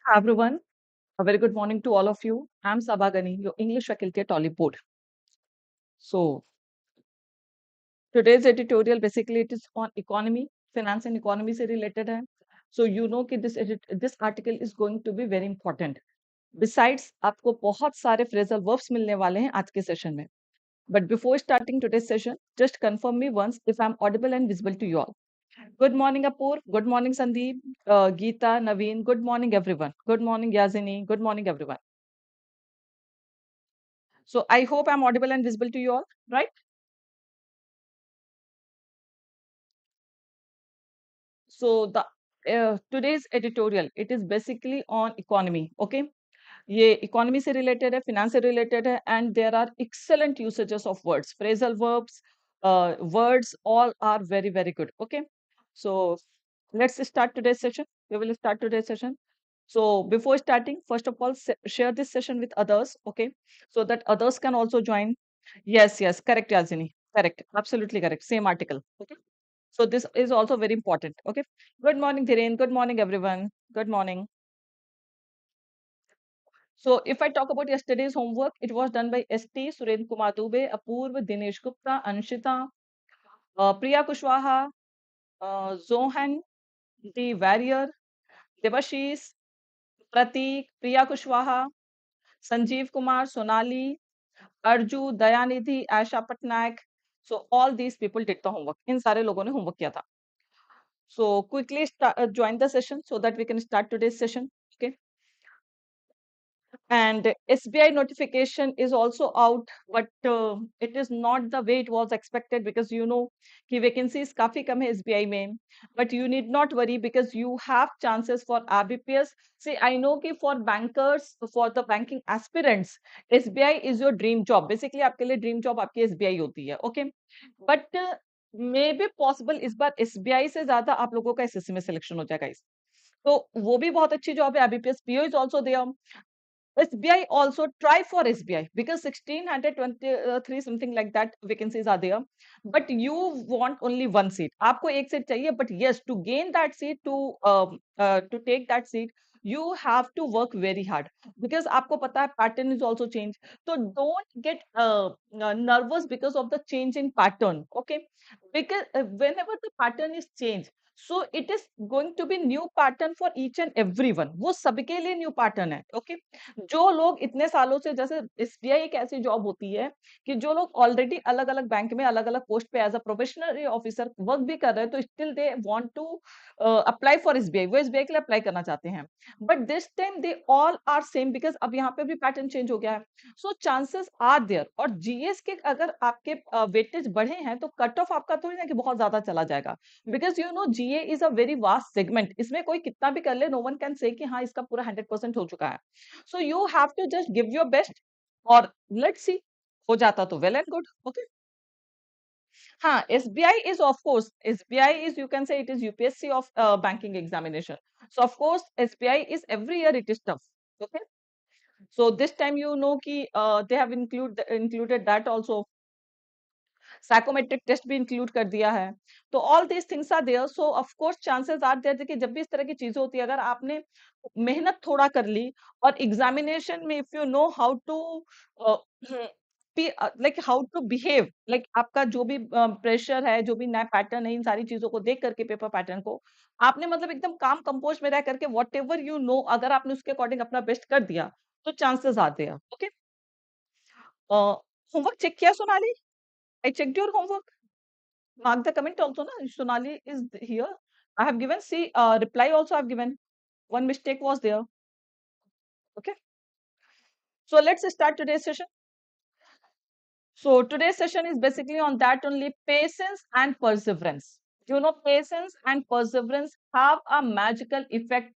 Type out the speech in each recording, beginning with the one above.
Hi everyone, a very good morning to all of you. I'm Saba, your English faculty at Oliveboard. So today's editorial basically it is on economy, finance and economy से related है. So you know कि this article is going to be very important. Besides, आपको बहुत सारे phrasal verbs मिलने वाले हैं आज के session में. But before starting today's session, just confirm me once if I'm audible and visible to you all. Good morning, Apur. Good morning, Sandeep, Geeta, Naveen. Good morning, everyone. Good morning, Yazini. Good morning, everyone. So I hope I'm audible and visible to you all, right? So the today's editorial it is basically on economy. Okay, ये economy से related है, finance से related है, and there are excellent usages of words, phrasal verbs, words all are very good. Okay, so let's start today's session. We will start today's session. So before starting, first of all, share this session with others. Okay, so that others can also join. Yes, correct, Yazini. Correct, absolutely correct. Same article. Okay. So this is also very important. Okay. Good morning, Dhiren. Good morning, everyone. Good morning. So if I talk about yesterday's homework, it was done by ST, Suren Kumar Dubey, Apurva, Dinesh Gupta, Anshita, Priya Kushwaha, Zohan, The Warrior, Devashish, Pratik, Priya Kushwaha, Sanjeev Kumar, Sonali, Arju, Dayanidhi, Asha Patnaik. So all these people did the homework. इन सारे लोगों ने homework किया था. So quickly join the session so that we can start today's session. Okay. And SBI notification is also out, but it is not the way it was expected because you know कि vacancies काफी कम है SBI में. But you need not worry because you have chances for IBPS. See, I know कि for bankers, for the banking aspirants, SBI is your dream job. Basically आपके लिए dream job आपकी SBI होती है. Okay, but may be possible इस बार SBI से ज्यादा आप लोगों का SSC में सिलेक्शन हो जाएगा. तो वो भी बहुत अच्छी जॉब है. IBPS PO is also there. SBI also try for SBI because 1623 something like that vacancies are there, but you want only one seat. आपको एक seat चाहिए, but yes, to gain that seat, to take that seat, you have to work very hard because आपको पता है pattern is also change. So don't get nervous because of the change in pattern. Okay, because whenever the pattern is changed, so it is going to be new pattern for each and everyone. वो सबके लिए new pattern है. Okay, जो लोग इतने सालों से जैसे एसबीआई एक ऐसी जॉब होती है कि जो लोग ऑलरेडी अलग अलग बैंक में अलग अलग पोस्ट पे as a professional officer work भी कर रहे हैं तो still they want to apply for SBI. वो एसबीआई के लिए अप्लाई करना चाहते हैं, but this time they all are same because अब यहाँ पे भी पैटर्न चेंज हो गया है. So chances are there. और जीएस के अगर आपके वेटेज बढ़े हैं तो कट ऑफ आपका थोड़ी ना कि बहुत ज्यादा चला जाएगा because you know GA is a very vast segment. इसमें कोई कितना भी कर ले, नो वन कैन से कि हाँ इसका पूरा 100% हो चुका है. So you have to just give your best और let's see हो जाता तो well and good. Okay. हाँ, SBI is of course, SBI is you can say it is UPSC of banking examination. So of course SBI is every year it is tough. Okay. So this time you know कि they have included that also. Psychometric test भी include कर दिया है. तो all these things are there. So of course chances are there. देखिए जब भी इस तरह की चीजें होती है, अगर आपने मेहनत थोड़ा कर ली और एग्जामिनेशन में if you know how to like how to behave, like आपका जो भी प्रेशर है, जो भी नया पैटर्न है, इन सारी चीजों को देख करके पेपर पैटर्न को आपने मतलब एकदम काम कंपोज में रह करके वॉट एवर यू नो, अगर आपने उसके अकॉर्डिंग अपना बेस्ट कर दिया तो chances are there. Okay. Homework check किया Sonali? I checked your homework. Mark the comment also, na? Sonali is here. I have given, see, reply also I have given. One mistake was there. Okay. So let's start today's session. So today's session is basically on that only, patience and perseverance. You know, patience and perseverance have a magical effect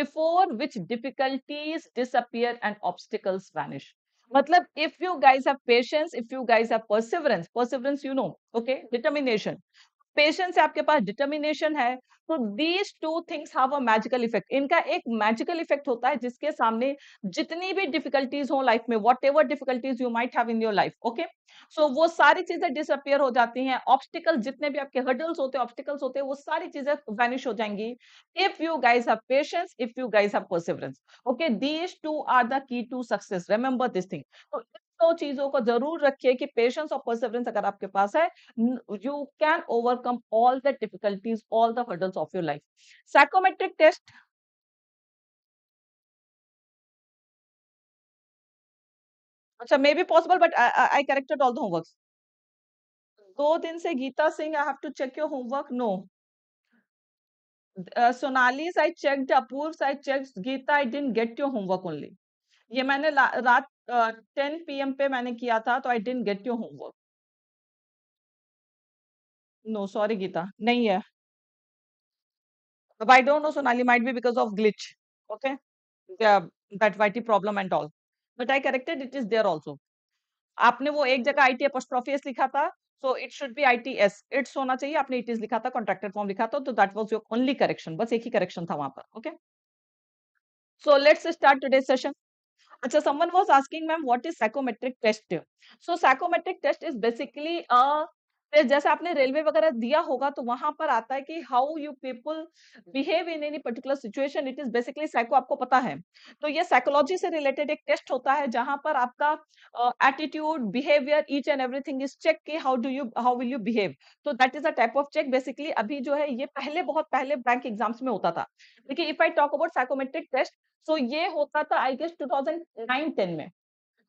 before which difficulties disappear and obstacles vanish. Matlab, if you guys have patience, if you guys have perseverance, you know, okay, determination. Patience है, आपके पास determination है, तो these two things have a magical effect. इनका एक magical effect होता है जिसके सामने जितनी भी डिफिकल्टीज हो लाइफ में, whatever difficulties you might have in your life, okay, so वो सारी चीजें डिसअपियर हो जाती हैं। ऑब्स्टिकल जितने भी आपके हर्डल्स होते हैं, ऑब्स्टिकल्स होते हैं, वो सारी चीजें वैनिश हो जाएंगी if you guys have patience, if you guys have perseverance. Okay, these two are the key to success, remember this thing. तो इन दो चीजों को जरूर रखिए कि पेशेंस और परसिवरेंस अगर आपके पास है, you can overcome all the difficulties, all the hurdles of your life. Psychometric test, अच्छा, may be possible, but I corrected all the homeworks. 2 दिन से Gita Singh, I have to check your homework. No. Sonalis, I checked. Apurv, I checked. Geeta, I didn't get your homework only. ये मैंने रात 10 PM पे मैंने किया था, तो I didn't get your homework. No, sorry Gita, नहीं है. But I don't know, Sonali, might be because of glitch. Okay, yeah, that YT problem and all. But I corrected, it is there also. आपने वो एक जगह IT apostrophe s लिखा था, so it should be ITS. It's होना चाहिए, आपने it is लिखा था, contracted form लिखा था, तो that was your only correction. बस एक ही correction था वहां पर. Okay. So let's start today's session. Acha, someone was asking, ma'am, what is psychometric test? So psychometric test is basically a test, जैसे आपने रेलवे वगैरह दिया होगा तो वहां पर आता है कि how you people behave in any particular situation, it is basically psycho, आपको पता है। तो ये साइकोलॉजी से रिलेटेड एक टेस्ट होता है जहां पर आपका attitude, behaviour, each and everything is check कि हाउ विल यू बिहेव। तो that is a type of check basically. अभी जो है ये पहले, बहुत पहले बैंक एग्जाम्स में होता था। देखिए, if I talk about psychometric test, so ये होता था आई गेस 2009-10 में।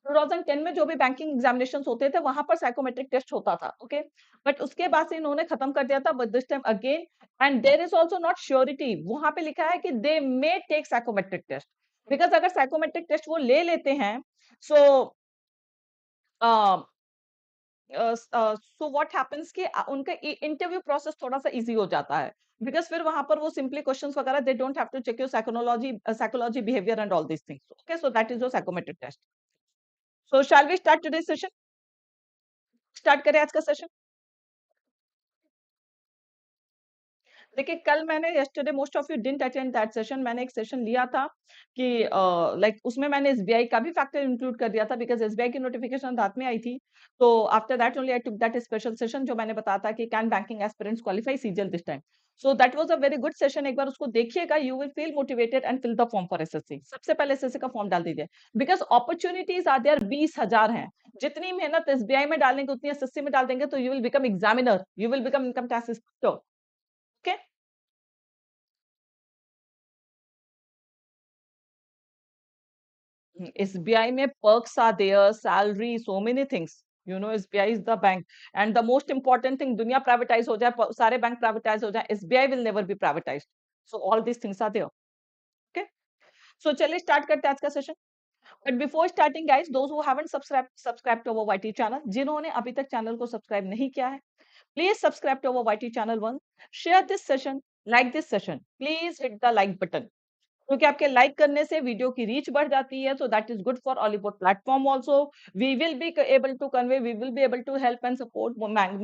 2010 में जो भी बैंकिंग एग्जामिनेशंस होते थे वहां पर साइकोमेट्रिक टेस्ट होता था, ओके। बट उसके बाद से इन्होंने खत्म कर दिया था, but this time again, and there is also not surety, वहां पे लिखा है कि they may take psychometric test, because अगर साइकोमेट्रिक टेस्ट वो ले लेते हैं, सो सो व्हाट हैपेंस कि उनका इंटरव्यू प्रोसेस थोड़ा सा इजी हो जाता है, बिकॉज फिर वहां पर वो सिंपली क्वेश्चंस वगैरह, they don't have to check your psychology behaviour and all this things, okay. So that is your psychometric test. So shall we start today session? Start करें आज का सेशन। देखिए, कल मैंने, yesterday most of you didn't attend that session, मैंने एक session लिया था कि लाइक उसमें मैंने एसबीआई का भी फैक्टर इंक्लूड कर दिया था, बिकॉज एसबीआई की नोटिफिकेशन रात में आई थी। तो after that only I took that special session, जो मैंने बताया था कि can banking aspirants qualify CGL this time. So that was a very good session, एक बार उसको देखिएगा, you will feel motivated and fill the form for SSC. सबसे पहले एसएससी का फॉर्म डाल दीजिए, बिकॉज अपॉर्चुनिटीज आर देयर 20,000 हैं। जितनी मेहनत एसबीआई में डालेंगे उतनी एसएससी में डाल देंगे, तो you will become examiner, you will become income tax inspector, okay. SBI में perks are there, salary, so many things. You know, SBI is the bank, and the most important thing, दुनिया privatise हो जाए, सारे bank privatise हो जाए, SBI will never be privatized. So all these things are there. Okay. So चलिए start करते हैं आज का session. But before starting, guys, those who haven't subscribed to our YT channel, जिन्होंने अभी तक चैनल को सब्सक्राइब नहीं किया है, please subscribe to our YT channel once. Share this session, like this session. Please hit the like button. क्योंकि आपके like करने से वीडियो की रीच बढ़ जाती है, so that is good for Oliveboard platform also. We will be able to convey, we will be able to help and support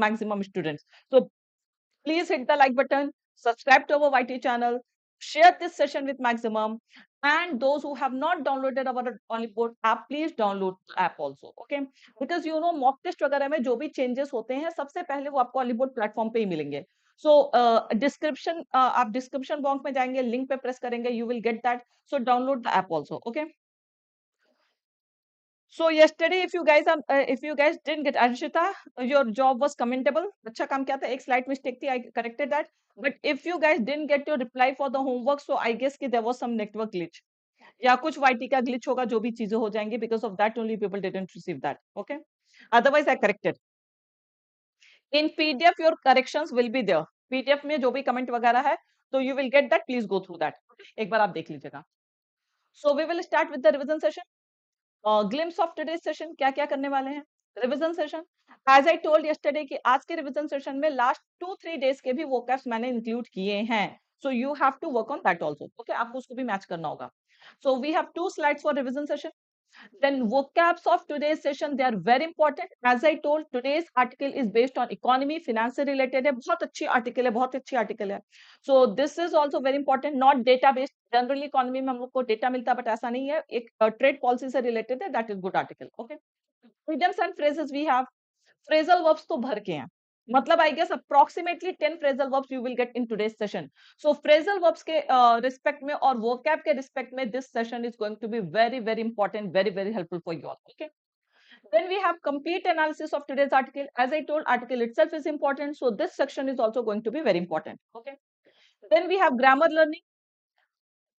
maximum students. So please hit the like button, subscribe to our YT channel, share this session with maximum, and those who have not downloaded our Oliveboard app, please download the app also, okay, because you know mock test वगैरह में जो भी changes होते हैं सबसे पहले वो आपको Oliveboard प्लेटफॉर्म पे ही मिलेंगे। सो डिस्क्रिप्शन, आप डिस्क्रिप्शन बॉक्स में जाएंगे, लिंक पे प्रेस करेंगे, you will get that, so download the app also, okay. So yesterday, if you guys didn't get Anshita, your job was commendable. अच्छा काम किया था, एक स्लाइड मिस्टेक थी, I corrected that. But if you guys didn't get your reply for the homework, so I guess कि there was some network glitch. या कुछ YT का glitch होगा, जो भी चीजें हो जाएंगी, because of that only people didn't receive that. Okay. Otherwise, I corrected. In PDF, your corrections will be there. PDF में जो भी comment वगैरह है, तो you will get that. Please go through that. एक बार आप देख लीजिएगा. So we will start with the revision session. Glimpse of today's session, क्या क्या करने वाले हैं? Revision session. As I told yesterday कि आज के revision session में last 2-3 days के भी vocabs मैंने include किए हैं. So you have to work on that also. Okay, आपको उसको भी match करना होगा. So we have 2 slides for revision session. Then vocabs of today's session, they are very important. As I told, today's article is based on economy, finance से related है. बहुत अच्छी article है, बहुत अच्छी article है. So this is also very important, not data based. Generally economy में हम लोग को data मिलता है, but ऐसा नहीं है. एक trade policy से related है, that is good article. Okay. Idioms and phrases we have. Phrasal verbs तो भर के हैं. मतलब I guess approximately 10 phrasal verbs you will get in today's session. So phrasal verbs के respect में और vocab के respect में this session is going to be very very important, very very helpful for you all. Okay. Then we have complete analysis of today's article. As I told, article itself is important, so this section is also going to be very important. Okay. Then we have grammar learning,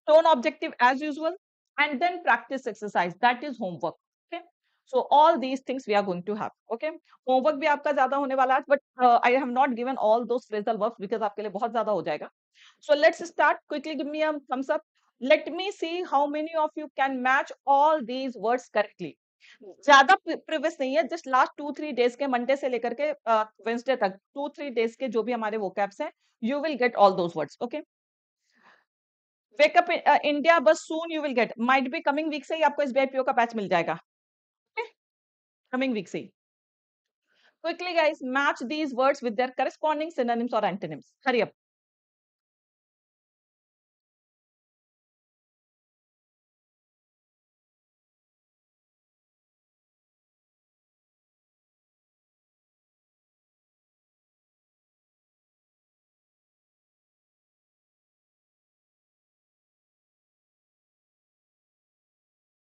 tone objective as usual, and then practice exercise, that is homework. Okay. So all these things we are going to have. Okay. Homework भी आपका ज़्यादा होने वाला है, but I have not given all those phrasal verbs because आपके लिए बहुत ज़्यादा हो जाएगा. So let's start. Quickly give me a thumbs up. Let me see how many of you can match all these words correctly. ज़्यादा previous नहीं है, just last 2-3 days के मंडे से लेकर के वेडनेसडे तक 2-3 days के जो भी हमारे vocabs हैं, you will get all those words. Okay. Wake up India bus soon you will get. Might be coming week से ही आपको SBI का पैच मिल जाएगा. Okay? Coming week से ही. Quickly guys, match these words with their corresponding synonyms or antonyms. Hurry up.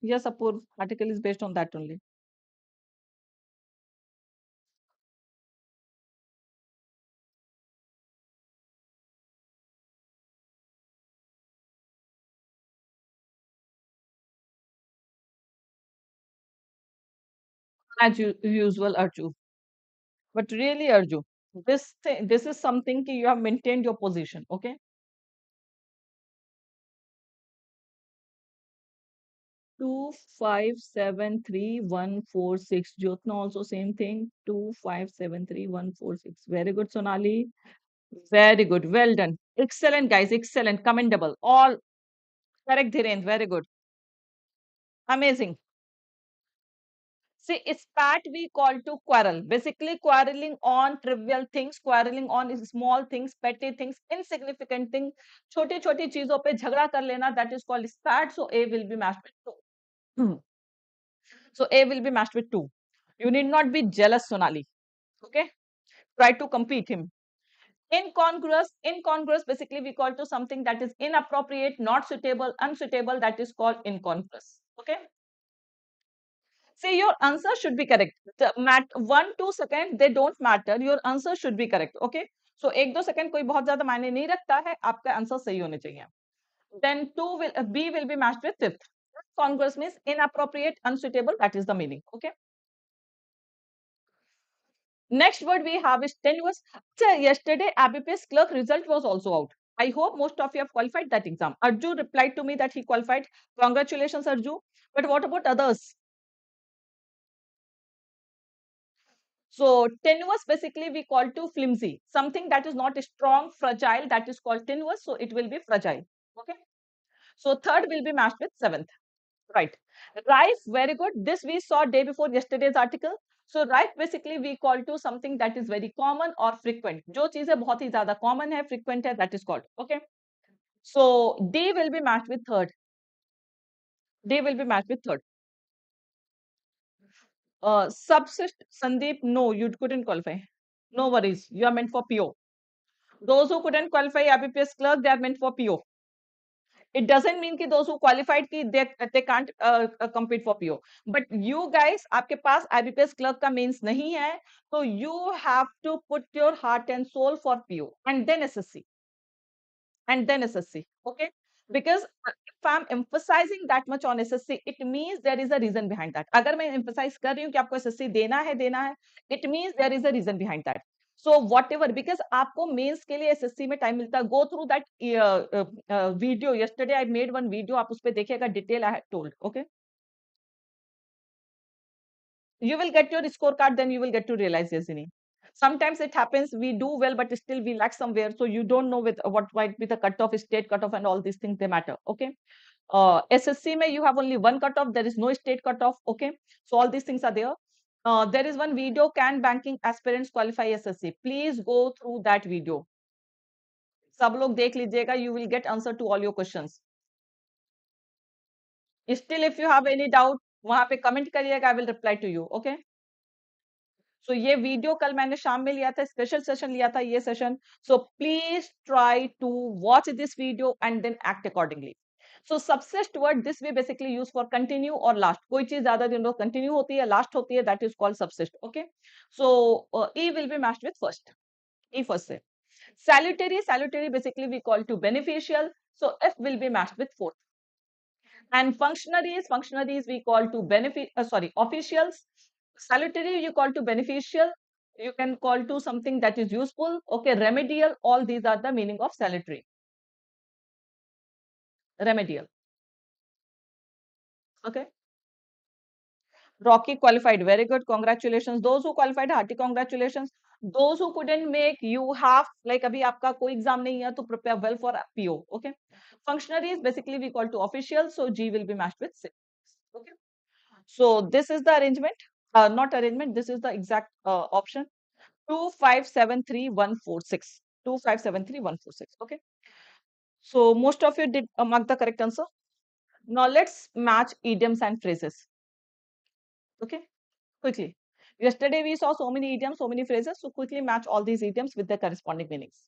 Yes, Apurv, article is based on that only. As usual, Arju. But really, Arju, this is something कि you have maintained your position. Okay. 2573146. Jyotna also same thing. 2573146. Very good, Sonali. Very good. Well done. Excellent, guys. Excellent. Commendable. All correct, Dhirendra. Very good. Amazing. See, spat we call to quarrel. Basically, quarreling on trivial things, quarreling on small things, petty things, insignificant things, छोटी छोटी चीजों पे झगड़ा कर लेना. That is called spat. So A will be matched with 2. So A will be matched with 2. You need not be jealous, Sonali. Okay. Try to compete him. Incongruous basically we call to something that is inappropriate, not suitable, unsuitable, that is called incongruous. Okay. See, your answer should be correct. The 1-2 second they don't matter. Your answer should be correct. Okay. So 1-2 second कोई बहुत ज्यादा मायने नहीं रखता है. आपका answer सही होने चाहिए. Then B will be matched with fifth. Incongruous means inappropriate, unsuitable. That is the meaning. Okay. Next word we have is tenuous. So yesterday IBPS clerk result was also out. I hope most of you have qualified that exam. Arju replied to me that he qualified. Congratulations, Arju. But what about others? So tenuous basically we call to flimsy. Something that is not strong, fragile, that is called tenuous. So it will be fragile. Okay. So third will be matched with seventh. Right. Rife, very good. This we saw day before yesterday's article. So rife basically we call to something that is very common or frequent. जो चीजें बहुत ही ज़्यादा common है, frequent है, that is called. Okay. So D will be matched with third. D will be matched with third. Subsist, Sandeep, no, you couldn't qualify. No worries. You are meant for PO. Those who couldn't qualify IBPS clerk, they are meant for PO. It doesn't mean कि those who qualified कि they can't compete for PO. But you guys, आपके पास IBPS clerk का means नहीं है, so you have to put your heart and soul for PO and then SSC. And then SSC. Okay. Because if I'm emphasizing that much on SSC, it means there is a reason behind that. अगर मैं emphasize कर रही हूँ कि आपको SSC देना है, it means there is a reason behind that. So whatever, because आपको मेंस के लिए SSC में टाइम मिलता है, go through that video. Yesterday I made one video, आप उस पे देखिएगा, detail I had told. Okay. You will get your scorecard, then you will get to realize, Yasini. Sometimes it happens we do well, but still we lack somewhere. So you don't know with what might be the cutoff, state cutoff, and all these things they matter. Okay. SSC में you have only one cutoff. There is no state cutoff. Okay, so all these things are there. There is one video, can banking aspirants qualify SSC? Please go through that video. सब लोग देख लीजिएगा. You will get answer to all your questions. Still, if you have any doubt, वहां पे comment करिएगा. I will reply to you. Okay. So ये video कल मैंने शाम में लिया था, स्पेशल सेशन लिया था ये session. So please try to watch this video and then act accordingly. So subsist word, this we basically use for continue or last. कोई चीज ज्यादा दिन लो continue होती है, last होती है, that is called subsist. Okay. So E will be matched with first. E first से. Salutary basically we call to beneficial. So F will be matched with fourth. And functionaries we call to officials. Salutary you call to beneficial. You can call to something that is useful. Okay, remedial. All these are the meaning of salutary. Remedial. Okay. Rocky qualified. Very good. Congratulations. Those who qualified, hearty congratulations. Those who couldn't make, you have like अभी आपका कोई exam नहीं है तो prepare well for PO. Okay. Functionaries basically we call to officials. So G will be matched with 6. Okay. So this is the arrangement. Not arrangement. This is the exact option. 2573146. 2573146. Okay. So most of you did mark the correct answer. Now let's match idioms and phrases. Okay. Quickly. Yesterday we saw so many idioms, so many phrases. So quickly match all these idioms with their corresponding meanings.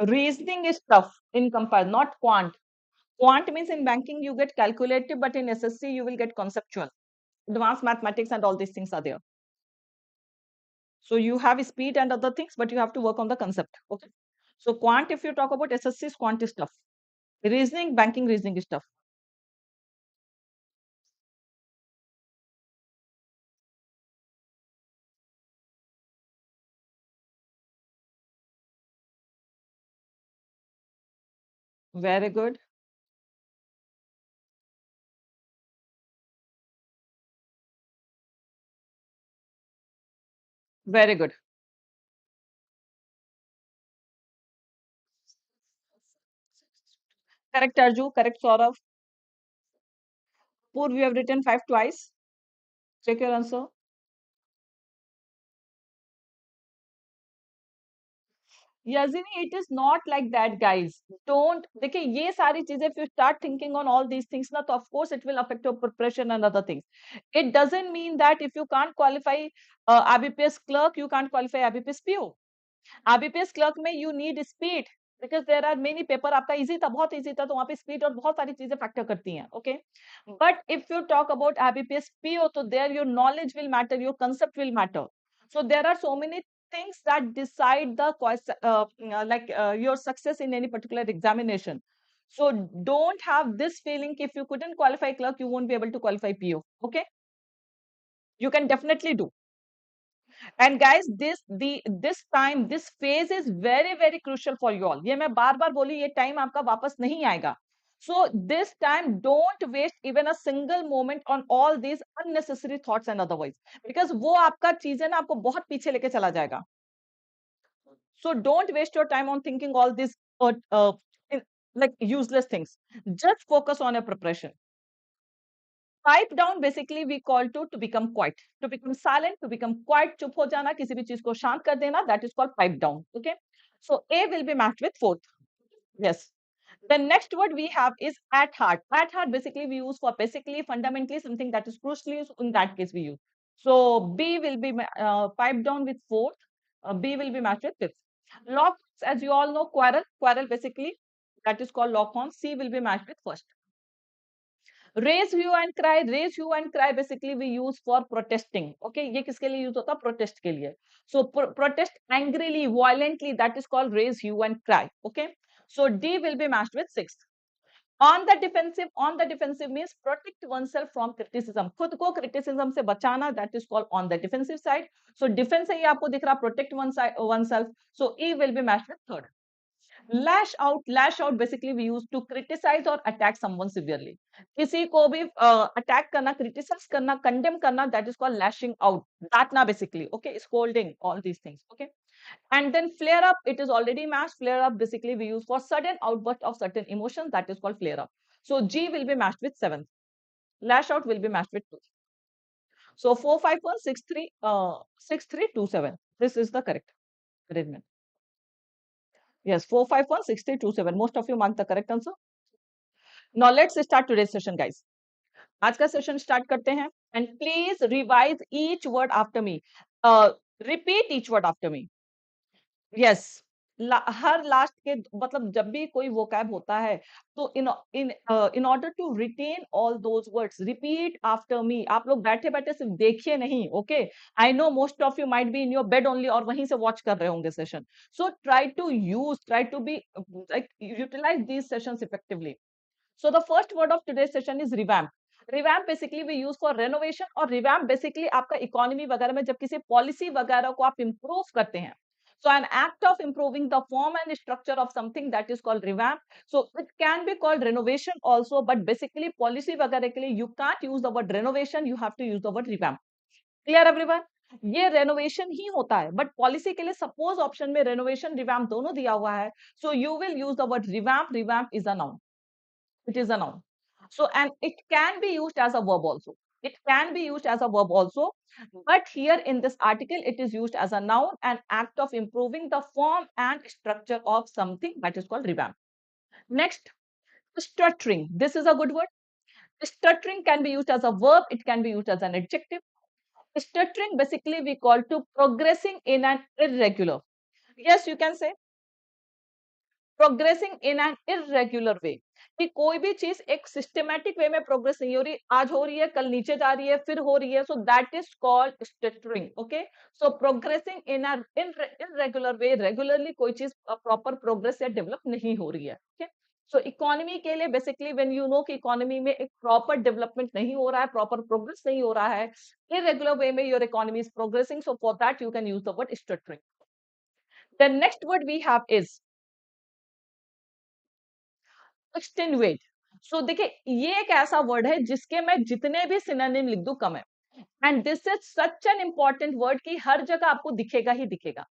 Reasoning is tough in comparison, not quant. Quant means in banking you get calculative, but in SSC you will get conceptual. Advanced mathematics and all these things are there. So you have speed and other things, but you have to work on the concept. Okay. So quant, if you talk about SSC, quant is tough. Reasoning, banking reasoning is tough. Very good. Very good. Correct, Arju. Correct, Saurav. Purv, you have written 5 twice. Check your answer. Yazini, it is not like that, guys. Don't. देखिए ये सारी चीजें, if you start thinking on all these things, ना, तो of course it will affect your preparation and other things. It doesn't mean that if you can't qualify IBPS clerk, you can't qualify IBPS PO. IBPS clerk में you need speed because there are many paper. आपका easy था, बहुत easy था, तो वहाँ पे speed और बहुत सारी चीजें factor करती हैं. Okay. But if you talk about IBPS PO, तो there your knowledge will matter, your concept will matter. So there are so many things that decide the your success in any particular examination. So don't have this feeling if you couldn't qualify clerk, you won't be able to qualify PO. Okay. You can definitely do. And guys, this time, this phase is very, very crucial for you all. ये मैं बार बार बोली, ये time आपका वापस नहीं आएगा. So this time, don't waste even a single moment on all these unnecessary thoughts and otherwise, because वो आपका चीजें ना आपको बहुत पीछे लेके चला जाएगा. So don't waste your time on thinking all these like useless things. Just focus on your preparation. Pipe down basically we call to become quiet, to become silent, to become quiet. चुप हो जाना, किसी भी चीज को शांत कर देना, that is called pipe down. Okay. So A will be matched with fourth. Yes. The next word we have is at heart. At heart basically we use for basically, fundamentally, something that is crucially. In that case we use. So B will be piped down with fourth. B will be matched with fifth. Lock, as you all know, quarrel basically, that is called lock on. C will be matched with first. Raise hue and cry. Raise hue and cry basically we use for protesting. Okay, ये किसके लिए use होता है? Protest के लिए. So protest angrily, violently, that is called raise hue and cry. Okay. So D will be matched with 6. On the defensive. On the defensive means protect oneself from criticism. खुद को criticism से बचाना, that is called on the defensive side. So defense से ही आपको दिख रहा protect oneself. So E will be matched with third. Lash out basically we use to criticize और attack someone severely. किसी को भी अटैक करना, क्रिटिसाइज करना, कंडेम करना, that is called lashing out. डांटना basically. Okay, scolding, all these things. Okay. And then flare up, it is already matched. Flare up basically we use for sudden outburst of certain emotions, that is called flare up. So G will be matched with 7. Lash out will be matched with 2. So 45163 This is the correct arrangement. Yes, 4516327. Most of you mark the correct answer. Now let's start today's session, guys. आज का session start करते हैं. And please revise each word after me. Repeat each word after me. Yes. हर last के मतलब जब भी कोई वोकैब होता है तो in in in order to retain all those words repeat after me. आप लोग बैठे बैठे सिर्फ देखिए नहीं. Okay, I know most of you might be in your bed only और वहीं से वॉच कर रहे होंगे session. So try to be like utilize these sessions effectively. So the first word of today's session is revamp. Revamp basically we use for renovation और revamp basically आपका economy वगैरह में जब किसी पॉलिसी वगैरह को आप इम्प्रूव करते हैं. So an act of improving the form and structure of something, that is called revamp. So it can be called renovation also, but basically policy वगैरह के लिए you can't use the word renovation, you have to use the word revamp. Clear everyone? ये renovation ही होता है, but policy के लिए suppose option में renovation revamp दोनों दिया हुआ है. So you will use the word revamp. Revamp is a noun. It is a noun. So, and it can be used as a verb also. It can be used as a verb also. But here in this article, it is used as a noun, an act of improving the form and structure of something, that is called revamp. Next, stuttering. This is a good word. Stuttering can be used as a verb. It can be used as an adjective. Stuttering basically we call to progressing in an irregular. Yes, you can say progressing in an irregular way. कि कोई भी चीज एक systematic way में progress नहीं हो रही. आज हो रही है, कल नीचे जा रही है, फिर हो रही है. So that is called stuttering. Okay, so progressing in N irregular way. Regularly कोई चीज प्रॉपर प्रोग्रेस या डेवलप नहीं हो रही है. ओके, सो इकोनॉमी के लिए बेसिकली व्हेन यू नो कि इकोनॉमी में एक प्रॉपर डेवलपमेंट नहीं हो रहा है, प्रॉपर प्रोग्रेस नहीं हो रहा है, इरेगुलर वे में your economy is progressing. So for that you can use the word stuttering. The next word we have is extenuate. So देखिए, ये एक ऐसा वर्ड है जिसके मैं जितने भी सिनोनिम लिख दूं कम है. And this is such an important word कि हर जगह आपको दिखेगा ही दिखेगा.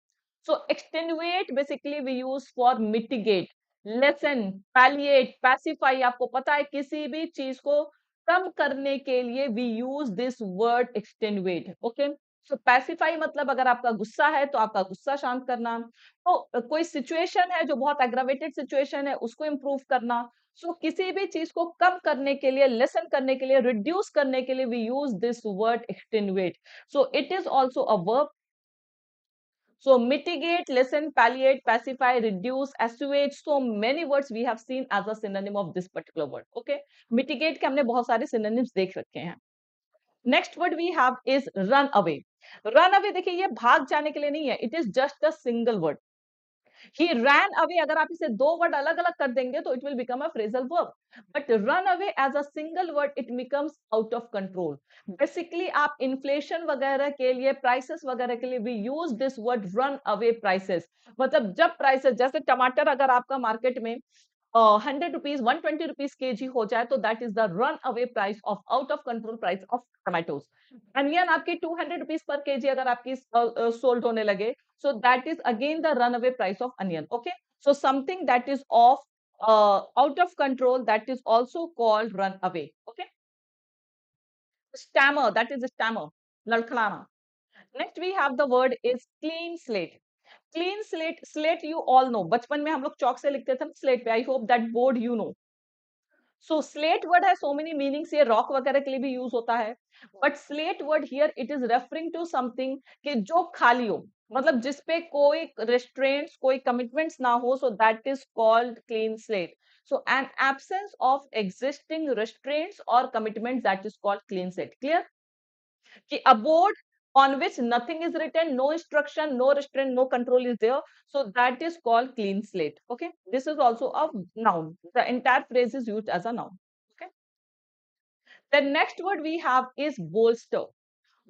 So extenuate basically we use for mitigate, lessen, palliate, pacify. आपको पता है किसी भी चीज को कम करने के लिए we use this word extenuate. Okay, so pacify मतलब अगर आपका गुस्सा है तो आपका गुस्सा शांत करना. तो कोई सिचुएशन है जो बहुत एग्रावेटेड सिचुएशन है उसको इम्प्रूव करना. सो किसी भी चीज को कम करने के लिए, लेसन करने के लिए, रिड्यूस करने के लिए we use this word extenuate. So it is also a verb. So mitigate, lessen, palliate, pacify, reduce, assuage. So many words we have seen as a synonym of this particular word. Okay, mitigate के हमने बहुत सारे synonyms देख रखे हैं. Next word we have is run away. Run away देखिए ये भाग जाने के लिए नहीं है. It is just a single word. He ran away. अगर आप इसे दो वर्ड अलग अलग कर देंगे तो it will become a phrasal verb. But run away as a single word it becomes out of control. Basically आप inflation वगैरह के लिए, prices वगैरह के लिए we use this word run away prices. मतलब जब prices, जैसे टमाटर अगर आपका मार्केट में 100 रुपीज 120 रुपीज केजी हो जाए तो that is the run away price of, out of control price of tomatoes. Onion आपकी 200 रुपीज पर केजी अगर आपकी सोल्ड होने लगे, so that is again the runaway price of onion. Okay, so something that is off out of control, that is also called run away. Okay, stammer, that is stammer, ladkhlana. Next we have the word is clean slate. Clean slate, slate you all know, बचपन में हम लोग चौक से लिखते थे slate पे. I hope that board you know. So slate word है so many meanings. ये रॉक वगैरह के लिए भी यूज होता है, but slate word here it is referring to something कि जो खाली हो, मतलब जिसपे कोई रेस्ट्रेंट्स, कोई कमिटमेंट्स ना हो. So that is called clean slate. So an absence of existing restraints और commitments, that is called clean slate. Clear? कि a board on which nothing is written, no instruction, no restraint, no control is there, so that is called clean slate. Okay, this is also a noun. The entire phrase is used as a noun. Okay, the next word we have is bolster.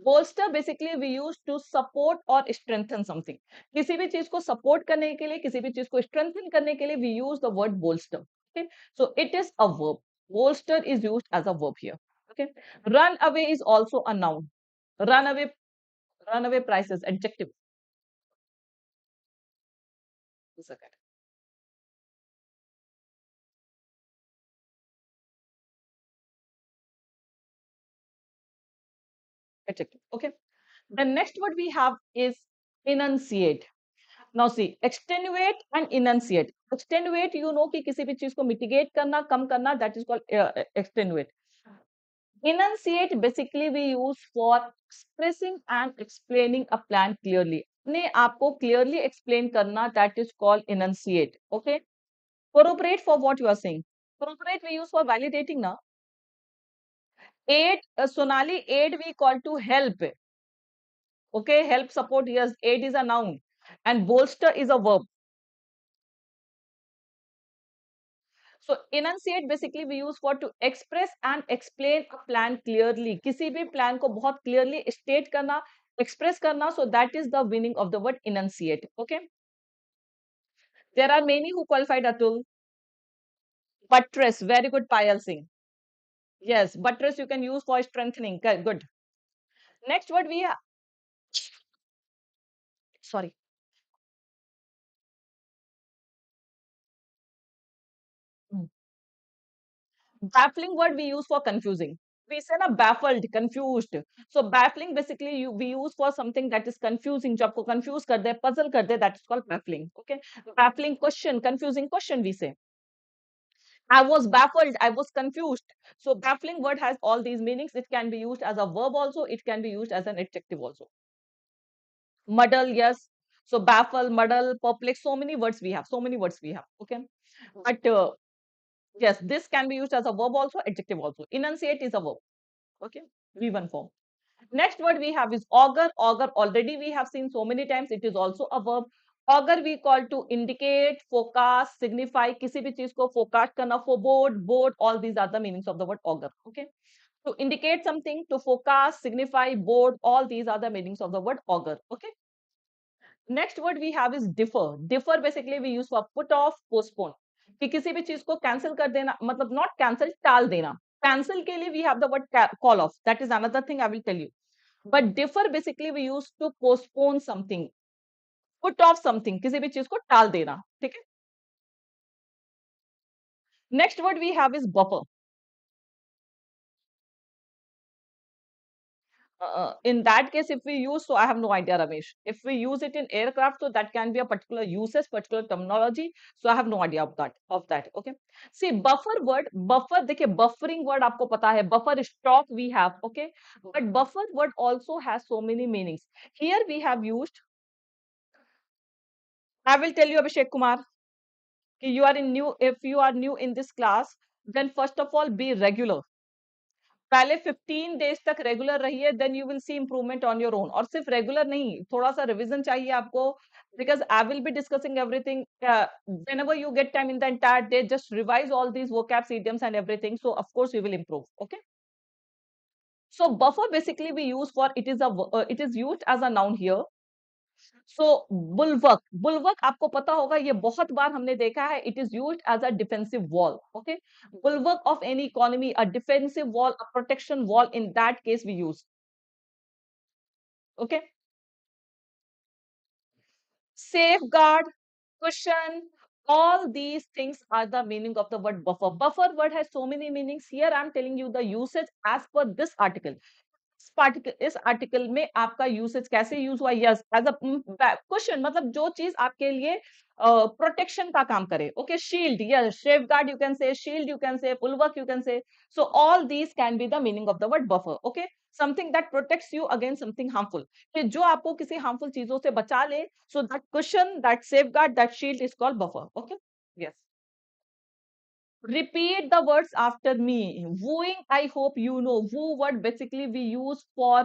Bolster basically we use to support और strengthen something, किसी भी चीज को support करने के लिए, किसी भी चीज को स्ट्रेंथन करने के लिए we use the word bolster. Okay, so it is a verb. Bolster is used as a verb here. Okay, run away is also a noun. Run away, run away prices adjective. Second adjective. Okay, the next word we have is enunciate. Now see, extenuate and enunciate. Extenuate, you know कि किसी भी चीज को mitigate करना, कम करना, that is called extenuate. Enunciate basically we use for expressing and explaining a plan clearly. अपने आप को clearly explain करना, that is called enunciate. Okay, corroborate for what you are saying. Corroborate we use for validating now. Aid, Sonali, aid we call to help. Okay, help, support, yes, aid is a noun and bolster is a verb. So enunciate basically we use for to express and explain a plan clearly. किसी भी plan को बहुत clearly state करना, express करना, so that is the meaning of the word enunciate. Okay, there are many who qualified, Atul. Buttress, very good, Payal Singh. Yes, buttress you can use for strengthening. Good. Next word we have, sorry, baffling word we use for confusing. We say na baffled, confused. So baffling basically we use for something that is confusing. जब आपको confuse कर दे, puzzle कर दे, that is called baffling. Okay, baffling question, confusing question we say. I was baffled, I was confused. So baffling word has all these meanings. It can be used as a verb also. It can be used as an adjective also. Muddle, yes. So baffle, muddle, perplex. So many words we have. So many words we have. Okay, but yes, this can be used as a verb also, adjective also. Enunciate is a verb. Okay, V1 form. Next word we have is augur. Augur already we have seen so many times. It is also a verb. Augur we call to indicate, forecast, signify. किसी भी चीज को forecast करना, forebode, board. All these are the meanings of the word augur. Okay, to indicate something, to forecast, signify, board. All these are the meanings of the word augur. Okay. Next word we have is defer. Defer basically we use for put off, postpone, कि किसी भी चीज को cancel कर देना, मतलब not cancel, टाल देना. कैंसिल के लिए we have the word call off, that is another thing I will tell you. But defer basically we use to postpone something, put off something, किसी भी चीज को टाल देना. ठीक है. Next word we have is buffer. In that case, if we use, so I have no idea, Ramesh. If we use it in aircraft, so that can be a particular usage, particular terminology. So I have no idea of that. Okay. See, buffer word, buffer. देखिए, buffering word आपको पता है. Buffer stock we have. Okay, but buffer word also has so many meanings. Here we have used. I will tell you, Abhishek Kumar, कि you are in new. If you are new in this class, then first of all be regular. पहले 15 days तक regular रहिए, then you will see improvement on your own. और सिर्फ regular नहीं, थोड़ा सा revision चाहिए आपको, because I will be discussing everything. whenever you get time in the entire day, just revise all these vocab, idioms and everything, so of course you will improve. Okay, so buffer basically we use for, it is a it is used as a noun here. So bulwark, bulwark आपको पता होगा, ये बहुत बार हमने देखा है. It is used as a defensive wall. Okay, bulwark of any economy, a defensive wall, a protection wall, in that case we use. Okay, safeguard, cushion, all these things are the meaning of the word buffer. Buffer word has so many meanings. Here I am telling you the usage as per this article. इस article में आपका usage कैसे use हुआ. Yes, as a question, मतलब जो चीज आपके लिए प्रोटेक्शन का काम करे. Okay, shield, yes, safeguard you can say, shield you can say, bulwark you can say. So all these can be the meaning of the word buffer. Okay, something that protects you against something harmful, कि जो आपको किसी harmful चीजों से बचा ले. So that question, that safeguard, that shield is called buffer. Okay, yes. Repeat the words after me. Wooing, I hope you know. Woo word basically we use for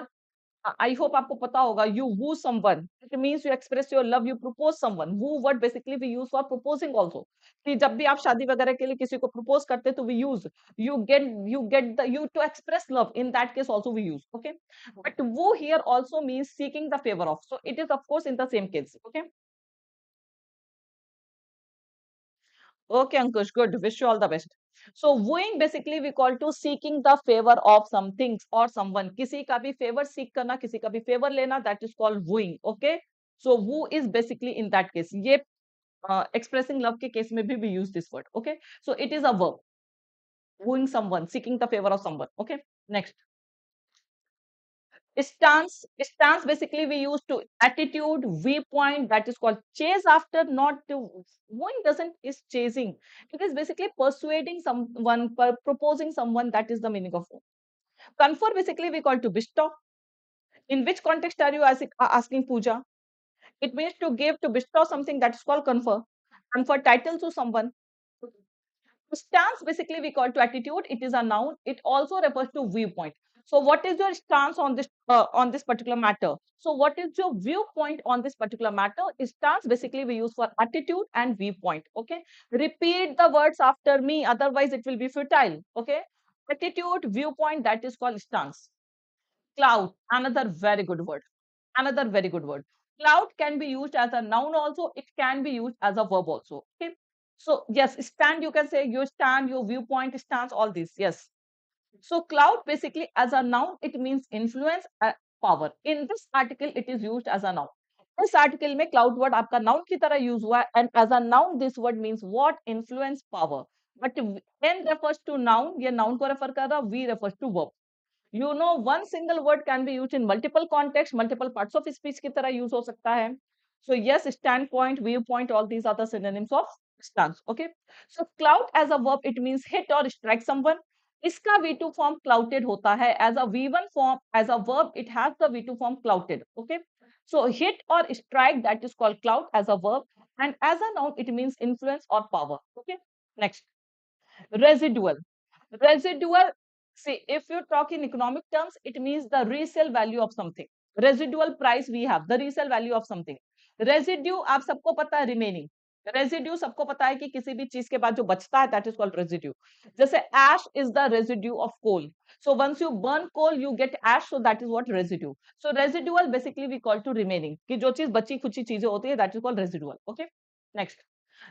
I hope आपको पता होगा, you woo someone, it means you express your love, you propose someone. Woo word basically we use for proposing also, कि जब भी आप शादी वगैरह के लिए किसी को प्रपोज करते तो we use you get the you to express love, in that case also we use, okay? But woo here also means seeking the favor of, so it is of course in the same case, okay? Okay, Ankush, good. Wish you all the best. So wooing basically we call to seeking the favor of some things or someone. किसी का भी favor seek करना, किसी का भी favor लेना, that is called wooing. Okay. So woo is basically in that case. ये expressing love के case में भी we use this word. Okay. So it is a verb. Wooing someone, seeking the favor of someone. Okay. Next. Stance basically we use to attitude, viewpoint, that is called chase after, not to. Wooing doesn't is chasing, it is basically persuading someone, proposing someone, that is the meaning of woo. Confer basically we call to bestow. In which context are you asking, Pooja? It means to give, to bestow something, that is called confer. Confer title to someone. Stance basically we call to attitude, it is a noun, it also refers to viewpoint. So what is your stance on this particular matter? So what is your viewpoint on this particular matter? Stance basically we use for attitude and viewpoint. Okay, repeat the words after me, otherwise it will be futile. Okay, attitude, viewpoint, that is called stance. Cloud, another very good word. Another very good word. Cloud can be used as a noun also, it can be used as a verb also. Okay. So yes, stand, you can say your stand, your viewpoint, stance, all these. Yes. So cloud basically as a noun, it means influence, power. In this article, it is used as a noun. इस article में cloud word आपका noun की तरह use हुआ है, and as a noun this word means what, influence, power. But an refers to noun, ये noun को refer कर रहा, we refers to verb. You know, one single word can be used in multiple contexts, multiple parts of speech की तरह use हो सकता है. So yes, standpoint, viewpoint, all these are the synonyms of stance. Okay. So clout as a verb, it means hit or strike someone. इसका V2 form clouted होता है. As a V1 form, as a verb, it has the V2 form clouted. Okay. So hit or strike, that is called clout as a verb, and as a noun, it means influence or power. Okay. Next, residual. Residual, see, if you talk in economic terms, it means the resale value of something. Residual price we have, the resale value of something. Residue आप सबको पता है, remaining. Residue सबको पता है कि किसी भी चीज के बाद जो बचता है, that is called residue. जैसे ash is the residue of coal. So once you burn coal, you get ash, so that is what residue. So residual basically we call to remaining, कि जो चीज बची खुची चीजें होती है, that is called residual. Okay. Next,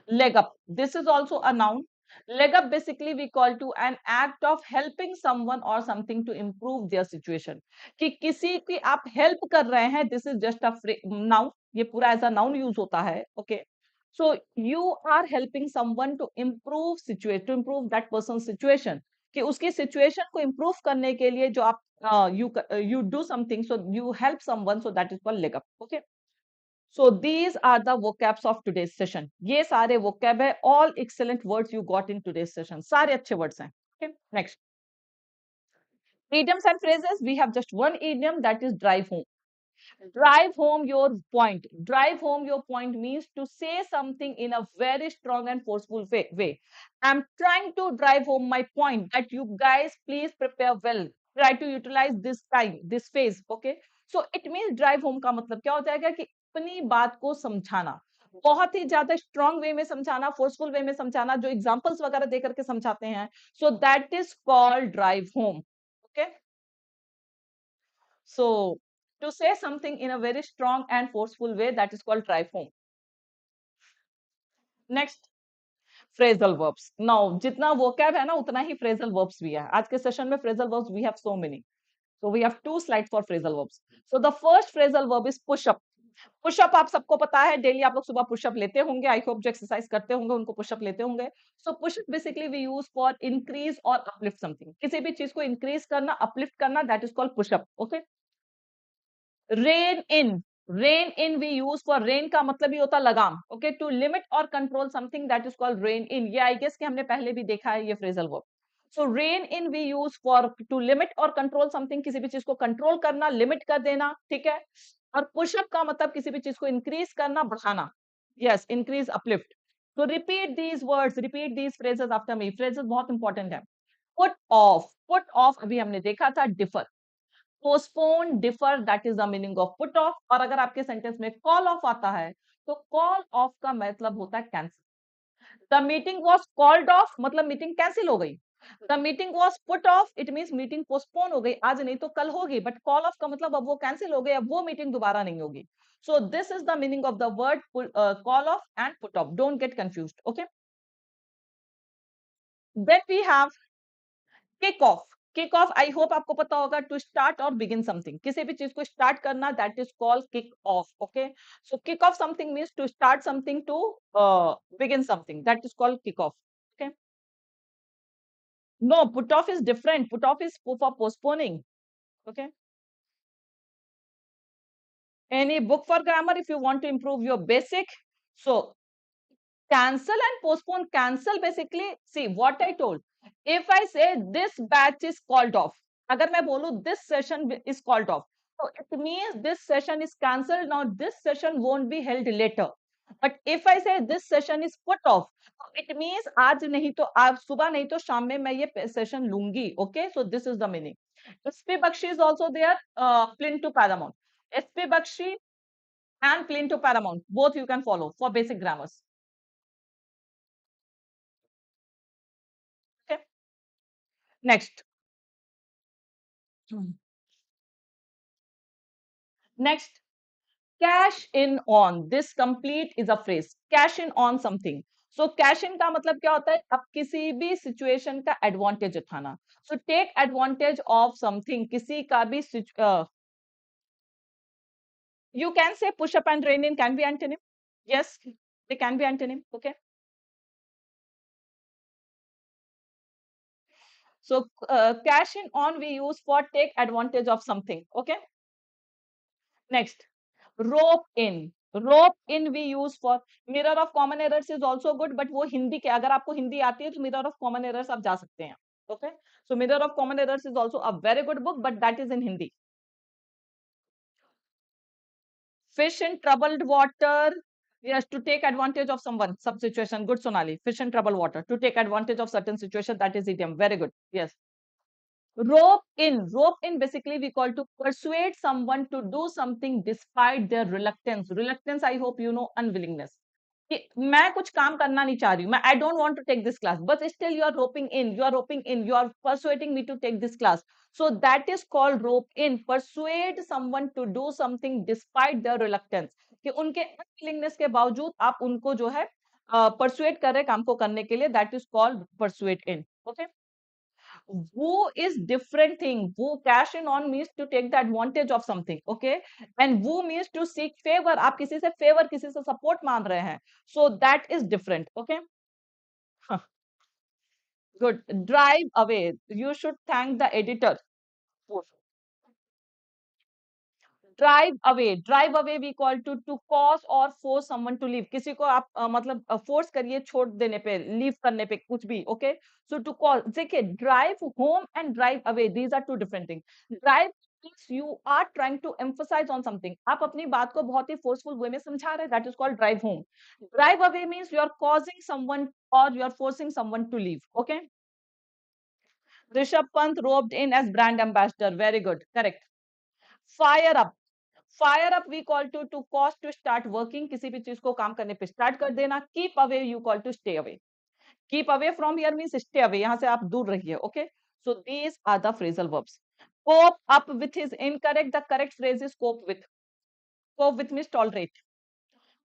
leg up. This is also a noun. Leg up basically we call to an act of helping someone or something to improve their situation. कि किसी की आप help कर रहे हैं, this is just a noun. ये पूरा as a noun use होता है. Okay. So you are helping someone to improve situation, to improve that person's situation. कि उसकी situation को improve करने के लिए जो आप you do something, so you help someone, so that is called leg up. Okay. So these are the vocabs of today's session. ये सारे vocab है, all excellent words you got in today's session. सारे अच्छे words हैं. Okay, next. Idioms and phrases. We have just one idiom, that is drive home. Drive home your point. Drive home your point means to say something in a very strong and forceful way. I'm trying to drive home my point that you guys please prepare well. Try to utilize this time, this phase. Okay. So it means drive home का मतलब क्या हो जाएगा कि अपनी बात को समझाना, बहुत ही ज्यादा स्ट्रॉन्ग वे में समझाना, फोर्सफुल वे में समझाना, जो एग्जांपल्स वगैरह दे करके समझाते हैं. सो that is called drive home. Okay. So to say something in a very strong and forceful way, that is called drive home. Next, phrasal verbs. Now, जितना vocab है ना, उतना ही phrasal verbs भी है. आज के सेशन में phrasal verbs we have so many. So we have 2 slides for phrasal verbs. So the first phrasal verb is push up. Push up आप सबको पता है, डेली आप लोग सुबह पुशअप लेते होंगे. आई होप जो एक्सरसाइज करते होंगे उनको पुशअप लेते होंगे. So push up basically we use for increase और अपलिफ्ट समथिंग. किसी भी चीज को इंक्रीज करना, अपलिफ्ट करना, that is called push up. Okay. Rein in. Rein in we use for, rein का मतलब ही होता लगाम. ओके. टू लिमिट और control something, that is called rein in. ये आई गेस कि हमने पहले भी देखा है ये phrasal verb. So rein in we use for to limit और कंट्रोल समथिंग, किसी भी चीज को कंट्रोल करना, लिमिट कर देना. ठीक है. और पुशअप का मतलब किसी भी चीज को इंक्रीज करना, बढ़ाना. Yes, increase, uplift. तो repeat these words, repeat these phrases after me. Phrases बहुत इंपॉर्टेंट है. Put off. पुट ऑफ अभी हमने देखा था, defer. Postpone, defer, that is the meaning of put off. और अगर आपके सेंटेंस में कॉल ऑफ आता है तो कॉल ऑफ का मतलब होता है cancel. The meeting was called off मतलब मीटिंग कैंसिल हो गई। The meeting was put off, it mean meeting postpone हो गई, आज नहीं तो कल होगी, बट कॉल ऑफ का मतलब अब वो कैंसिल हो गई, अब वो मीटिंग दोबारा नहीं होगी। So this is the meaning of the word call off and put off, don't get confuse, okay. Then we have kick off. Kick off, I hope आपको पता होगा, टू स्टार्ट और बिगिन समथिंग, किसी भी चीज को स्टार्ट करना, that is called kick off, okay. So kick off something means to start something, to begin something, that is called kick off, okay. No, put off is different. Put off is for postponing. Okay. Any book for grammar if you want to improve your basic. So cancel and postpone. Cancel basically, see what I told. If I say this batch is called off, अगर मैं बोलूं this session is called off, so it means this session is cancelled. Now this session won't be held later. But if I say this session is put off, it means आज नहीं तो आज सुबह नहीं तो शाम में मैं ये session लूंगी. Okay, so this is the meaning. SP Bakshi is also there. Plin to Paramount. SP Bakshi and Plin to Paramount. Both you can follow for basic grammars. Okay. Next. Next. Cash in on. This complete is a phrase. Cash in on something. So cash in का मतलब क्या होता है? अब किसी भी situation का advantage उठाना. So take advantage of something. किसी का भी you can say push up and rain in can be antonym. Yes, they can be antonym. Okay. So cash in on we use for take advantage of something. Okay. Next, rope in. Rope in we use for mirror of common errors is also good, but वो हिंदी के अगर आपको हिंदी आती है तो mirror of common errors आप जा सकते हैं. Okay. So mirror of common errors is also a very good book, but that is in Hindi. Fish in troubled water. Yes, to take advantage of someone, some situation. Good, Sonali. Fish in troubled water. To take advantage of certain situation, that is idiom. Very good. Yes. Rope in basically we call to persuade someone to do something despite their reluctance. Reluctance, I hope you know, unwillingness. कि मैं कुछ काम करना नहीं चाह रही हूँ, मैं I don't want to take this class, but still you are persuading me to take this class. So that is called rope in. Persuade someone to do something despite their reluctance. कि उनके unwillingness के बावजूद आप उनको जो है persuade कर रहे काम को करने के लिए, that is called persuade in. Okay. Woo is different thing. Woo, cash in on means to take the advantage of something, okay? And woo means to seek favor. आप किसी से favor, किसी से support मांग रहे हैं. So that is different, okay? Good. Drive away. You should thank the editor. Drive away we call to cause or force someone to leave. किसी को आप मतलब force करिए छोड़ देने पे, leave करने पे, कुछ भी, okay? So to cause, देखिए drive home and drive away, these are two different things. Drive means you are trying to emphasize on something. आप अपनी बात को बहुत ही forceful way में समझा रहे हैं, that is called drive home. Drive away means you are causing someone or you are forcing someone to leave, okay? Rishabh Pant roped in as brand ambassador, very good, correct. Fire up. Fire up we call to cause to start working, किसी भी चीज को काम करने पे start कर देना. Keep away you call to stay away. Keep away from here means stay away, यहां से आप दूर रहिए. Okay, so these are the phrasal verbs. Cope up with is incorrect, the correct phrase is cope with. Cope with means tolerate.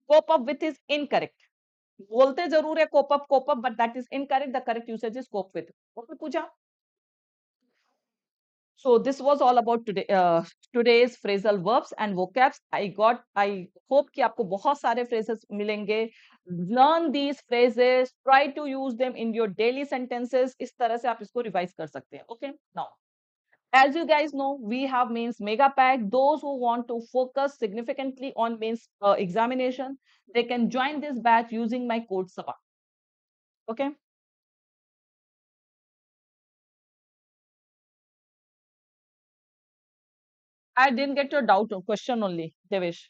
Cope up with is incorrect. बोलते जरूर है cope up, but that is incorrect. The correct usage is cope with. Okay Pooja. So this was all about today's phrasal verbs and vocabs. I hope कि आपको बहुत सारे phrases मिलेंगे. Learn these phrases. Try to use them in your daily sentences. इस तरह से आप इसको revise कर सकते हैं. Okay. Now, as you guys know, we have mains mega pack. Those who want to focus significantly on mains examination, they can join this batch using my code Saba. Okay. I didn't get your doubt or question only, Devesh.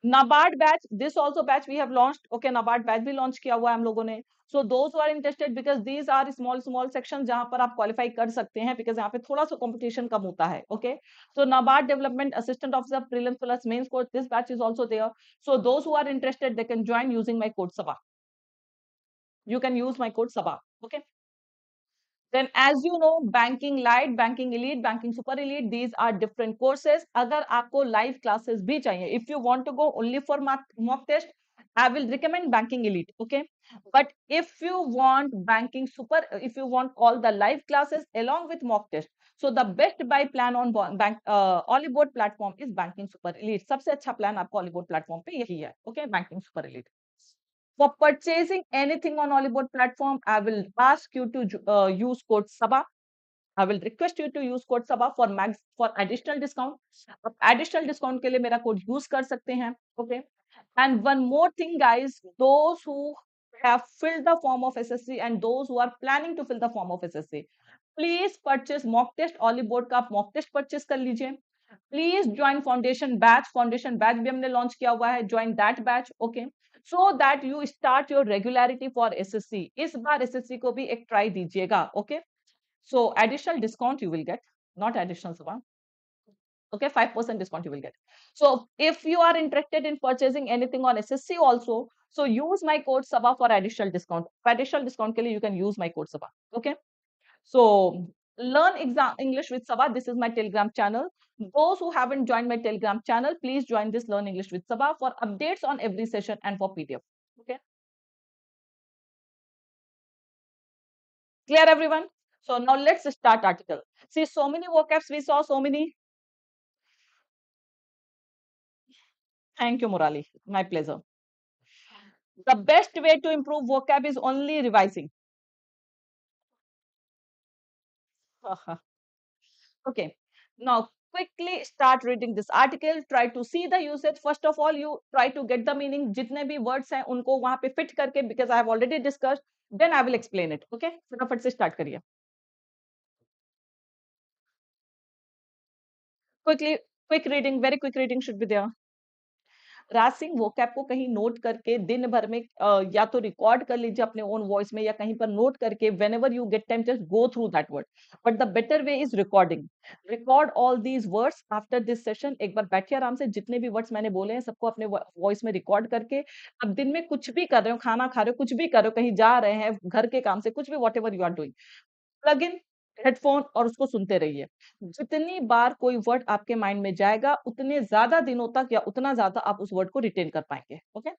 NABARD batch, this also batch we have launched, okay, NABARD batch भी launch किया हुआ है हम लोगों ने. So those who are interested, because these are small small section जहां पर आप क्वालिफाई कर सकते हैं, बिकॉज यहाँ पे थोड़ा सा कंपटीशन कम होता है. Okay, so NABARD development assistant officer prelims plus mains course, this batch is also there. So those who are interested, they can join using my code Saba. You can use my code Saba. Okay. Then as you know, banking light, banking elite, banking super elite, these are different courses. अगर आपको live classes भी चाहिए, if you want to go only for mock test, I will recommend banking elite. Okay. But if you want banking super, if you want all the live classes along with mock test, so the best buy plan on bank Oliveboard platform is banking super elite. सबसे अच्छा plan आपको Oliveboard platform पे यही है. Okay, banking super elite. For purchasing anything on Oliveboard platform, I will ask you to use code Saba. I will request you to use code Saba for max for additional discount. Additional discount के लिए मेरा code use कर सकते हैं. Okay. And one more thing, guys, those who have filled the form of SSC and those who are planning to fill the form of SSC, please purchase mock test. Oliveboard का mock test purchase कर लीजिए. Please join foundation batch. Foundation batch भी हमने launch किया हुआ है. Join that batch. Okay. So that you start your regularity for SSC. इस बार SSC को भी एक try दीजिएगा. Okay. So additional discount you will get, not additional one. Okay, 5% discount you will get. So if you are interested in purchasing anything on SSC also, so use my code Saba for additional discount. For additional discount के लिए you can use my code Saba. Okay. So learn English with Saba. This is my Telegram channel. Those who haven't joined my Telegram channel, please join this Learn English with Saba for updates on every session and for PDF. Okay. Clear, everyone? So now let's start article. See, so many vocabs we saw, so many. Thank you, Murali. My pleasure. The best way to improve vocab is only revising. Okay. Now quickly start reading this article. Try to see the usage. First of all, you try to get the meaning. जितने भी words हैं उनको वहां पे fit करके, because I have already discussed. Then I will explain it. Okay. फटाफट से start करिए. Quickly, quick reading. Very quick reading should be there. Raj Singh vocab को कहीं नोट करके दिन भर में या तो रिकॉर्ड कर लीजिए अपने ओन वॉइस में या कहीं पर नोट करके when ever you get time just go through that word. But the better way is recording. Record all these words after this session. एक बार बैठिए आराम से, जितने भी वर्ड्स मैंने बोले हैं सबको अपने वॉइस में रिकॉर्ड करके, अब दिन में कुछ भी कर रहे हो, खाना खा रहे हो, कुछ भी कर रहे हो, कहीं जा रहे हैं, घर के काम से कुछ भी, whatever you are doing, plug in headphone और उसको सुनते रहिए. जितनी बार कोई वर्ड आपके माइंड में जाएगा उतने ज्यादा दिनों तक या उतना ज्यादा आप उस वर्ड को रिटेन कर पाएंगे. ओके.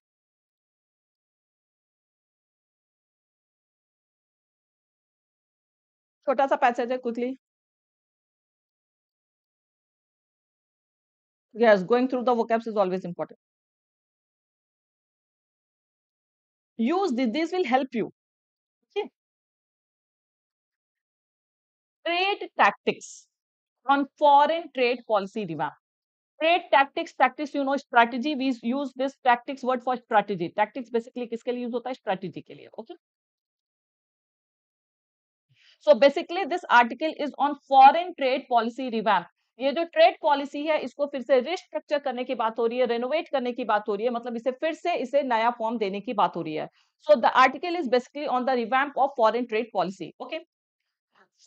छोटा सा पैसेज है, quickly. Yes, going through the vocabs is always important. Use this will help you. Okay. Trade tactics on foreign trade policy revamp. Trade tactics, tactics, you know, strategy. We use this tactics word for strategy. Tactics basically किसके लिए use होता है? Strategy के लिए. Okay. So basically this article is on foreign trade policy revamp. ये जो trade policy है इसको फिर से रिस्ट्रक्चर करने की बात हो रही है, रेनोवेट करने की बात हो रही है, मतलब इसे फिर से इसे नया फॉर्म देने की बात हो रही है. So the article is basically on the revamp of foreign trade policy. Okay.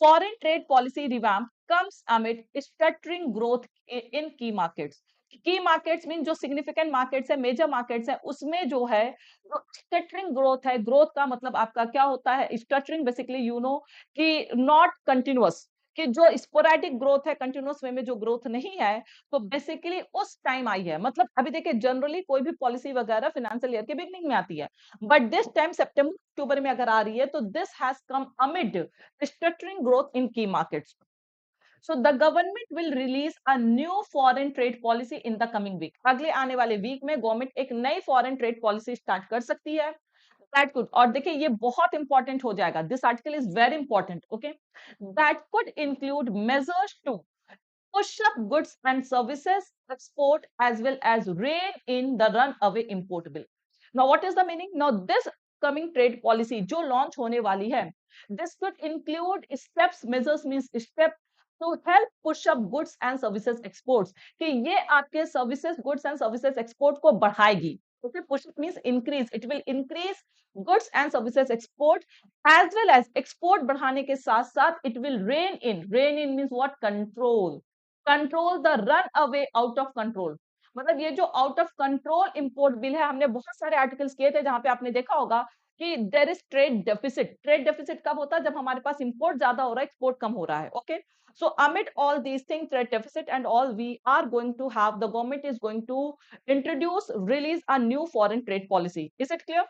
Foreign trade policy revamp comes amid stuttering growth in key markets. की मार्केट्स मीन जो सिग्निफिकेंट मार्केट्स है, मेजर मार्केट्स है, उसमें जो है स्टटरिंग ग्रोथ है. Growth का मतलब आपका क्या होता है? स्टटरिंग बेसिकली यू नो कि नॉट कंटिन्यूअस, कि जो स्पोरेडिक ग्रोथ है, कंटिन्यूअस वे में जो ग्रोथ नहीं है, तो बेसिकली उस टाइम आई है. मतलब अभी देखिए जनरली कोई भी पॉलिसी वगैरह फाइनेंशियल ईयर के बिगनिंग में आती है, बट दिस टाइम सितंबर अक्टूबर में अगर आ रही है तो this has come amid stuttering growth in की markets. So the government will release a new foreign trade policy in the coming week. अगले आने वाले वीक में गवर्नमेंट एक नई फॉरेन ट्रेड पॉलिसी स्टार्ट कर सकती है. That could, और देखिए ये बहुत इंपॉर्टेंट हो जाएगा. This article is very important. Okay. That could include measures to push up goods and services export as well as rein in the runaway import bill. Now what is the meaning? Now this coming trade policy जो launch होने वाली है, this could include steps, measures means step, to help push up goods and services exports, कि ये आपके services goods and services export को बढ़ाएगी. Okay, push up means increase, it will increase goods and services export as well as export बढ़ाने के साथ साथ it will rein in means what, control, control the runaway out of control. मतलब ये जो out of control import bill है, हमने बहुत सारे आर्टिकल्स किए थे जहां पे आपने देखा होगा कि there is trade deficit. Trade deficit कब होता है? जब हमारे पास इंपोर्ट ज्यादा हो रहा है, एक्सपोर्ट कम हो रहा है. Okay, so amid all these things, trade deficit and all, we are going to have, the government is going to release a new foreign trade policy. Is it clear?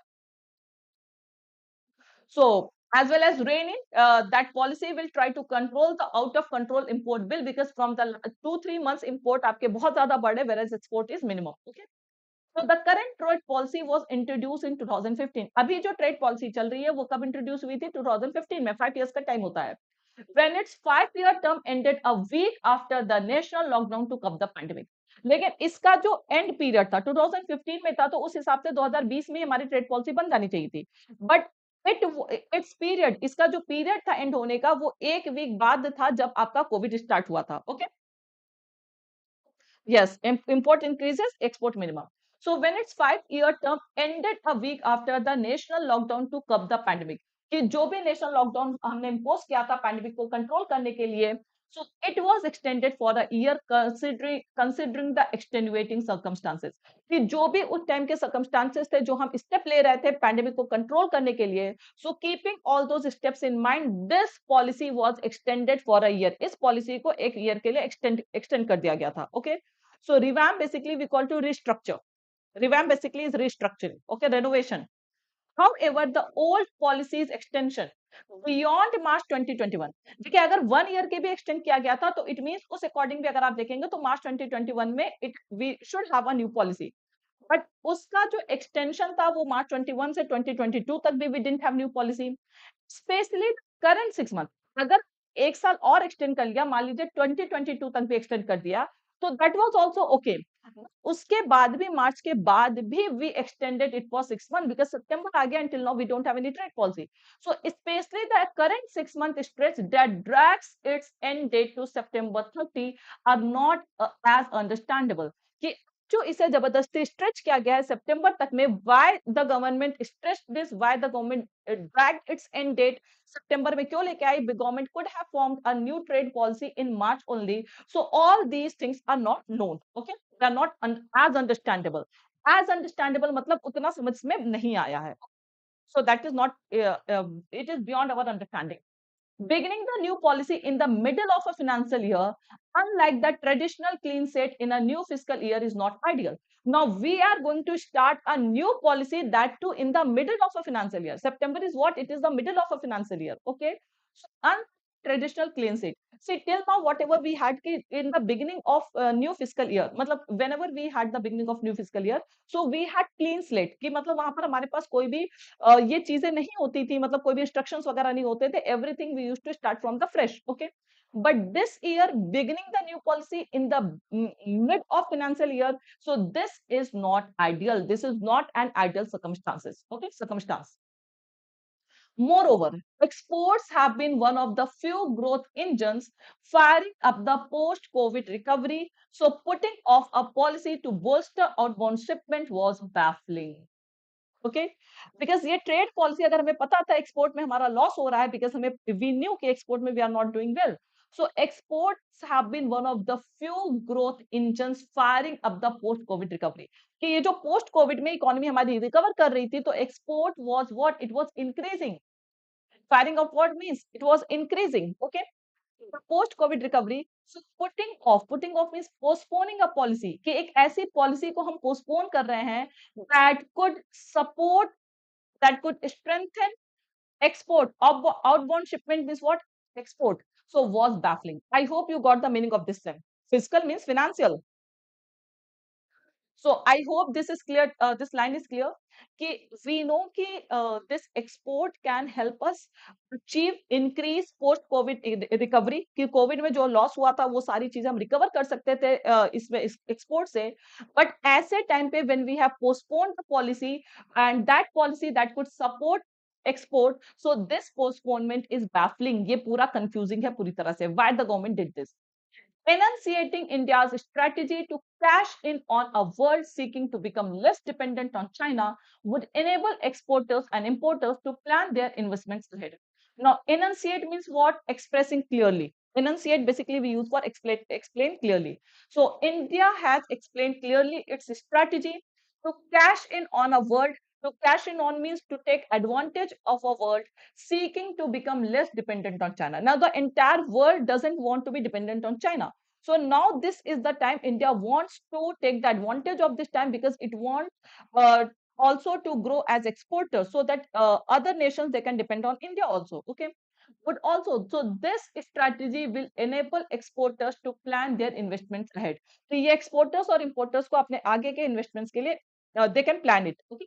So as well as rein in, that policy will try to control the out of control import bill, because from the 2-3 months import आपके बहुत ज्यादा बढ़े, whereas export is minimum. Okay. So the current trade policy was introduced in 2015. अभी जो trade policy चल रही है वो कब introduce हुई थी? 2015 में. 5 years का time होता है. When its 5-year term ended a week after the national lockdown to curb the pandemic. लेकिन इसका जो एंड पीरियड था 2015 में था, तो उस हिसाब से 2020 में हमारी ट्रेड पॉलिसी बन जानी चाहिए थी. बट इट्स पीरियड, इसका जो पीरियड था एंड होने का, वो एक वीक बाद था जब आपका कोविड स्टार्ट हुआ था. Okay, yes, import increases, export minimum. So when its 5-year term ended a week after the national lockdown to curb the pandemic, कि जो भी नेशनल लॉकडाउन हमने इम्पोज किया था पैंडेमिक को कंट्रोल करने के लिए, so it was extended for a year considering the extenuating circumstances. कि जो भी उस टाइम के circumstances थे, जो हम स्टेप ले रहे थे पैंडेमिक को कंट्रोल करने के लिए, so keeping all those steps in mind, this policy was extended for a year. इस पॉलिसी को एक ईयर के लिए एक्सटेंड कर दिया गया था. Okay, so revamp basically we call to restructure. Revamp basically is restructuring. Okay, renovation. However, the old policies extension beyond March 2021. देखिए, अगर 1 ईयर के भी एक्सटेंड किया गया था, तो इट मींस उस अकॉर्डिंग भी अगर आप देखेंगे तो मार्च 2021 में we should have a new policy. But उसका जो एक्सटेंशन था वो मार्च 21 से 2022 तक भी we didn't have new policy. Specially current 6 month, अगर एक साल और एक्सटेंड कर लिया, मान लीजिए 2022 तक भी एक्सटेंड कर दिया, तो दैट वाज आल्सो ओके. उसके बाद भी, मार्च के बाद भी we extended it for 6 month, because सितंबर आ गया, until now we don't have any trade policy. So especially the current 6-month stretch that drags its end date to September 30 are not as understandable. कि जो इसे जबरदस्ती stretch किया गया है सितंबर तक में, why the government stretched this, why the government dragged its end date सितंबर में क्यों लेके आई? Government could have formed a new trade policy in March only. So all these things are not known. Okay, they are not as understandable. As understandable मतलब उतना समझ में नहीं आया है. So that is not, it is beyond our understanding. Beginning the new policy in the middle of a financial year, unlike the traditional clean set in a new fiscal year, is not ideal. Now we are going to start a new policy, that too in the middle of a financial year. September is what? It is the middle of a financial year. Okay, so untraditional clean set. See, till now whatever we had in the beginning of new fiscal year, मतलब whenever we had the beginning of new fiscal year, so we had clean slate, कि मतलब वहां पर हमारे पास कोई भी ये चीजें नहीं होती थी, मतलब कोई भी इंस्ट्रक्शंस वगैरह नहीं होते थे. Everything we used to start from the fresh. Okay, but this year beginning the new policy in the mid of financial year, so this is not ideal, this is not an ideal circumstances. Okay, circumstance. Moreover, exports have been one of the few growth engines firing up the post-COVID recovery, so putting off a policy to bolster outbound shipment was baffling. Okay, because ये trade policy अगर हमें पता था export में हमारा loss हो रहा है, बिकॉज हमें वी न्यू कि एक्सपोर्ट में we are not doing well, so exports have been one of the few growth engines firing up the post Covid recovery. कि ये जो पोस्ट कोविड में इकोनॉमी हमारी रिकवर कर रही थी, तो export was what, it was increasing. Firing up what means, it was increasing. Okay, post Covid recovery. So putting off means postponing a policy, कि एक ऐसी पॉलिसी को हम पोस्टपोन कर रहे हैं that could support, that could strengthen export. Outbound shipment means what? Export. So was baffling. I hope you got the meaning of this term. Fiscal means financial. So I hope this is clear. This line is clear. कि we know कि this export can help us achieve increase post COVID recovery. कि Covid में जो loss हुआ था वो सारी चीजें हम रिकवर कर सकते थे इसमें एक्सपोर्ट से. बट ऐसे टाइम पे when we have postponed the policy, and that policy that could support export. So this postponement is baffling. ये पूरा confusing है पूरी तरह से. Why the government did this? Enunciating India's strategy to cash in on a world seeking to become less dependent on China would enable exporters and importers to plan their investments ahead. Now, enunciate means what? Expressing clearly. Enunciate basically we use for explain clearly. So, India has explained clearly its strategy to cash in on a world. To cash in on means to take advantage of a world seeking to become less dependent on China. Now, the entire world doesn't want to be dependent on China. So now this is the time India wants to take the advantage of this time because it wants also to grow as exporters so that other nations they can depend on India also. Okay. But also, so this strategy will enable exporters to plan their investments ahead. तो ये exporters और importers को अपने आगे के investments के लिए they can plan it. Okay.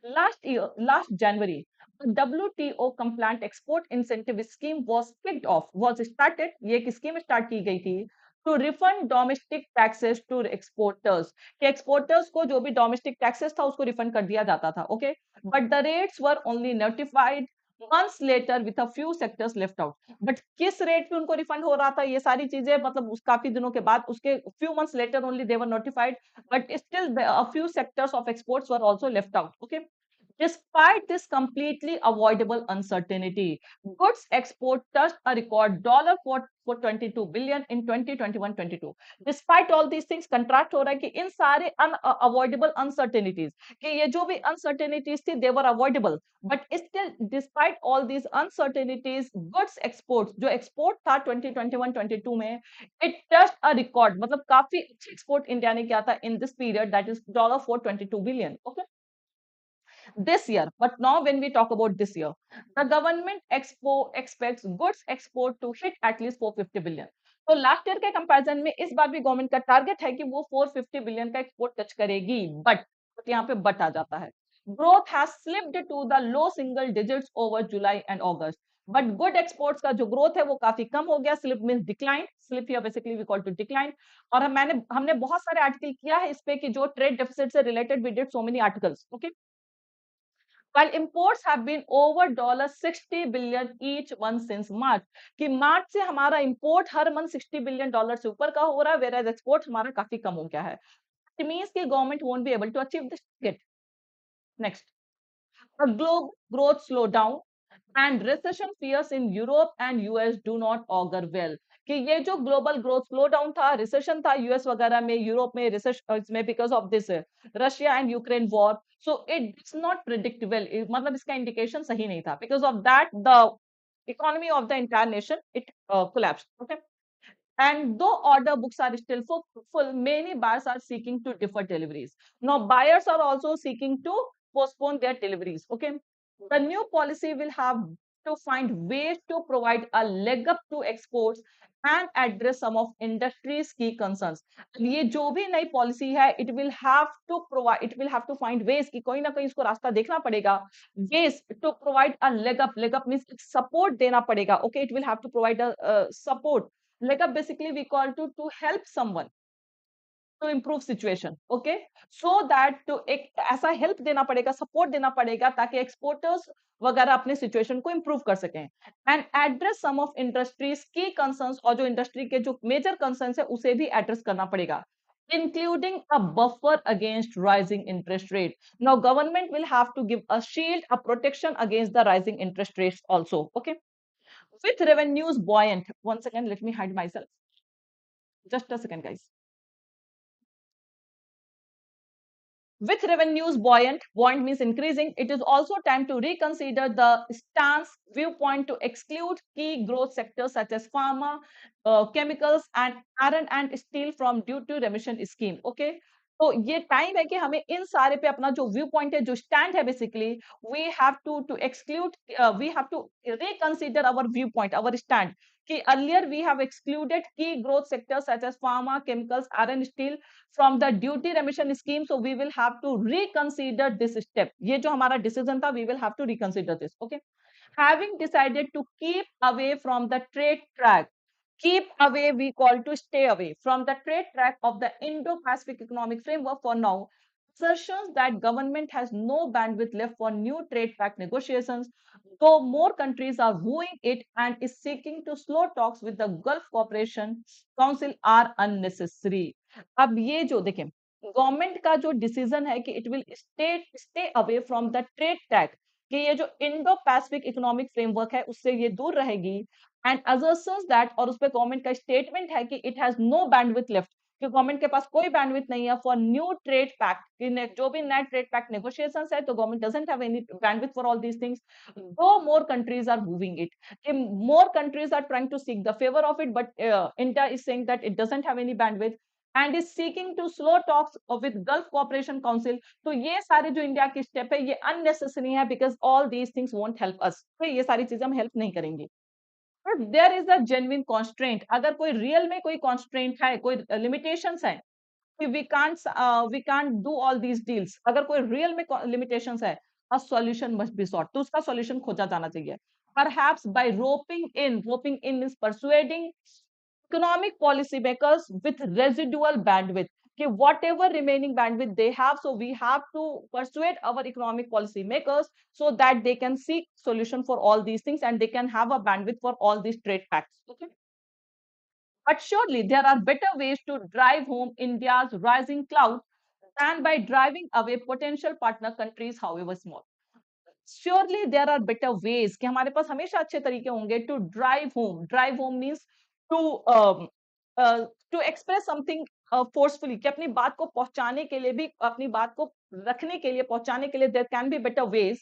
Last January, a WTO compliant export incentive scheme was started. ये एक scheme start की गई थी to refund domestic taxes to exporters. कि exporters को जो भी domestic taxes था उसको refund कर दिया जाता था, okay? But the rates were only notified months later with a few sectors left out. But किस rate पे उनको refund हो रहा था ये सारी चीजें मतलब उस काफी दिनों के बाद उसके few months later only they were notified, but still a few sectors of exports were also left out, okay? Despite this completely avoidable uncertainty, goods export touched a record for 22 billion in 2021-22. Despite all these things, contract हो रहा है कि इन सारे avoidable uncertainties कि ये जो भी uncertainties थी they were avoidable, but still despite all these uncertainties, goods exports जो export था 2021-22 में it touched a record मतलब काफी अच्छा export इंडिया ने किया था in this period, that is $422 billion. Okay. This year. But now when we talk about this year, the government expects goods export to hit at least 450 billion. तो last year के comparison में इस बार भी government का target है कि वो 450 billion का एक्सपोर्ट टच करेगी, बट यहाँ पे बट आ जाता है. Growth has slipped to the low single digits over July and August. But good exports का जो ग्रोथ है वो काफी कम हो गया. Slip means decline. Slip here basically we call to decline. और हमने बहुत सारे आर्टिकल किया है इस पे कि जो ट्रेड डेफिसिट से related we did so many articles. Okay. While imports have been over $60 billion each one since March, कि मार्च से हमारा इंपोर्ट हर मंथ $60 बिलियन से ऊपर का हो रहा है, whereas एक्सपोर्ट हमारा काफी कम हो गया है. It means कि government won't be able to achieve this target. Next, a global growth slowdown and recession fears in Europe and US do not augur well. कि ये जो ग्लोबल ग्रोथ स्लो डाउन था, रिसेशन था US वगैरह में, Europe में recession में because of this Russia and Ukraine war, so it does not predict well. मतलब इसका इंडिकेशन सही नहीं था. Because of that the economy of the entire nation it collapsed. Okay. And though order books are still full, many buyers are seeking to defer deliveries. Now, buyers are also seeking to postpone their deliveries. Okay. The new policy will have to find ways to provide a leg up to exports and address some of industry's key concerns. ये जो भी नई policy है, it will have to find ways कि कोई ना कोई इसको रास्ता देखना पड़ेगा. Ways to provide a leg up. Leg up means support देना पड़ेगा. Okay, it will have to provide a support. Leg up basically we call to help someone to improve situation. Okay, so that to एक ऐसा help देना पड़ेगा, support देना पड़ेगा ताकि exporters वगैरह अपने situation को improve कर सकें. And address some of industry's key concerns, और जो industry के जो major concerns है उसे भी address करना पड़ेगा, including a buffer against rising interest rate. Now government will have to give a shield, a protection against the rising interest rates also. Okay. With revenues buoyant, once again, let me hide myself. Just a second, guys. With revenues buoyant means increasing, it is also time to reconsider the stance viewpoint to exclude key growth sectors such as pharma, chemicals, and iron and steel from duty remission scheme. Okay. तो ये time है कि हमें इन सारे पे अपना जो view point है, जो स्टैंड है, basically we have to exclude, we have to reconsider our viewpoint, our stand कि अर्लियर वी हैव एक्सक्लूडेड की growth sectors such as pharma, chemicals, iron, steel from the duty remission scheme. So we will have to reconsider this step. ये जो हमारा decision था, we will have to reconsider this. Okay. Having decided to keep away from the trade track. Keep away we call to stay away from the trade track of the Indo-Pacific Economic Framework for now. assertions that government has no bandwidth left for new trade pact negotiations, though more countries are wooing it and is seeking to slow talks with the Gulf Cooperation Council are unnecessary. अब ये जो देखें government का जो decision है कि it will stay away from the trade tag कि ये जो इंडो पैसिफिक इकोनॉमिक फ्रेमवर्क है उससे ये दूर रहेगी एंड assertions दैट और उस पे गवर्नमेंट का स्टेटमेंट है कि it has no bandwidth left कि गवर्नमेंट के पास कोई बैंडविथ नहीं है फॉर न्यू ट्रेड पैक्ट जो भी नया ट्रेड पैक्ट नेगोशिएशंस है तो government doesn't have any bandwidth for all these things though more countries are moving it कि more countries are trying to seek the favour of it but India is saying that it doesn't have any bandwidth and is seeking to slow talks with Gulf Cooperation Council तो ये सारे जो India की step है ये unnecessary है because all these things won't help us तो ये सारी चीजें हम हेल्प नहीं करेंगी but there is a genuine constraint अगर कोई रियल में कोई कॉन्स्ट्रेंट है कोई लिमिटेशंस है कि we can't do all these deals अगर कोई रियल में लिमिटेशंस है a solution must be sought तो उसका सॉल्यूशन खोजा जाना चाहिए perhaps by roping in means persuading economic policy makers with residual bandwidth कि whatever remaining bandwidth they have so we have to persuade our economic policy makers so that they can seek solution for all these things and they can have a bandwidth for all these trade pacts okay but surely there are better ways to drive home India's rising cloud than by driving away potential partner countries however small surely there are better ways कि हमारे पास हमेशा अच्छे तरीके होंगे to drive home means to to express something forcefully कि अपनी बात को पहुंचाने के लिए भी अपनी बात को रखने के लिए पहुंचाने के लिए there can be better ways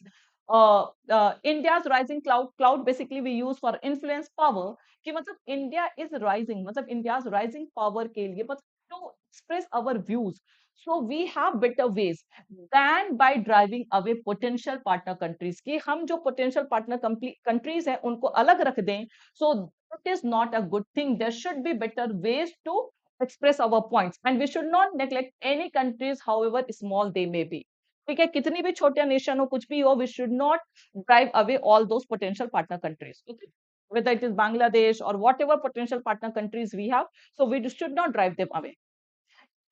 India's rising clout basically we use for influence power कि मतलब इंडिया इज राइजिंग मतलब इंडियाज राइजिंग पावर के लिए मतलब to express our views so we have better ways than by driving away potential partner countries कि हम जो potential partner countries हैं उनको अलग रख दें so it is not a good thing there should be better ways to express our points and we should not neglect any countries however small they may be ठीक है कितनी भी छोटे नेशन हो कुछ भी हो we should not drive away all those potential partner countries okay whether it is Bangladesh or whatever potential partner countries we have so we should not drive them away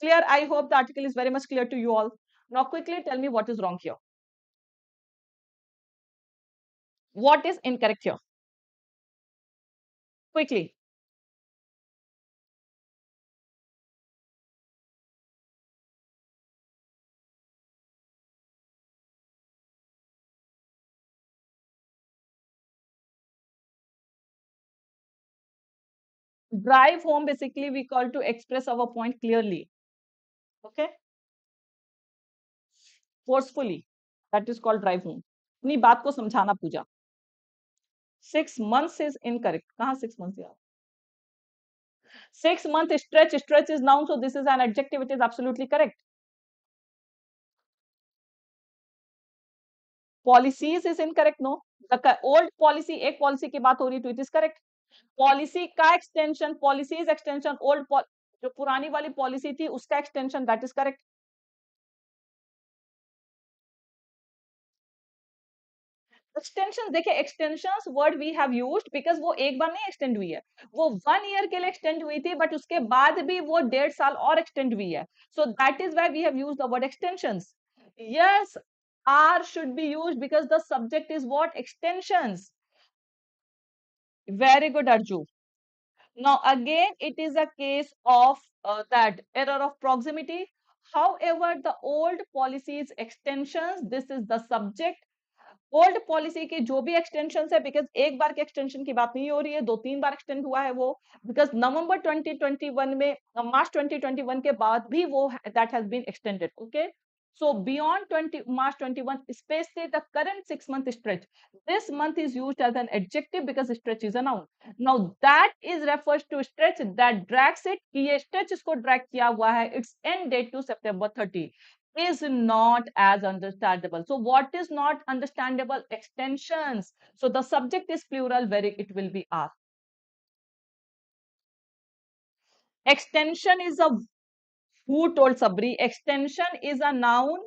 clear I hope the article is very much clear to you all now quickly tell me what is wrong here what is incorrect here quickly drive home basically we call to express our point clearly okay forcefully that is called drive home अपनी बात को समझाना पूजा 6 months is incorrect कहाँ 6 months यार 6 month stretch is noun so this is an adjective it is absolutely correct policies is incorrect no the old policy एक policy की बात हो रही तो it is correct पॉलिसी का एक्सटेंशन पॉलिसीज एक्सटेंशन ओल्ड जो पुरानी वाली पॉलिसी थी उसका extension that is correct extension देखिए extensions word we have used because वो एक बार नहीं एक्सटेंड हुई है वो 1 year के लिए एक्सटेंड हुई थी बट उसके बाद भी वो 1.5 साल और एक्सटेंड हुई है so that is why we have used the word extensions yes are should be used because the subject is what extensions very good Arju now again it is a case of that error of proximity however the old policies extensions this is the subject old policy के जो भी extension है because एक बार के extension की बात नहीं हो रही है 2-3 बार एक्सटेंड हुआ है वो बिकॉज नवंबर 2021 में मार्च 2021 के बाद भी वो that has been extended okay so beyond 20 March 21 especially the current 6 month stretch this month is used as an adjective because stretch is a noun now that is refers to stretch that drags it कि ये stretch इसको drag किया हुआ है its end date to September 30 is not as understandable so what is not understandable extensions so the subject is plural where it will be are extension is a who told Sabri extension is a noun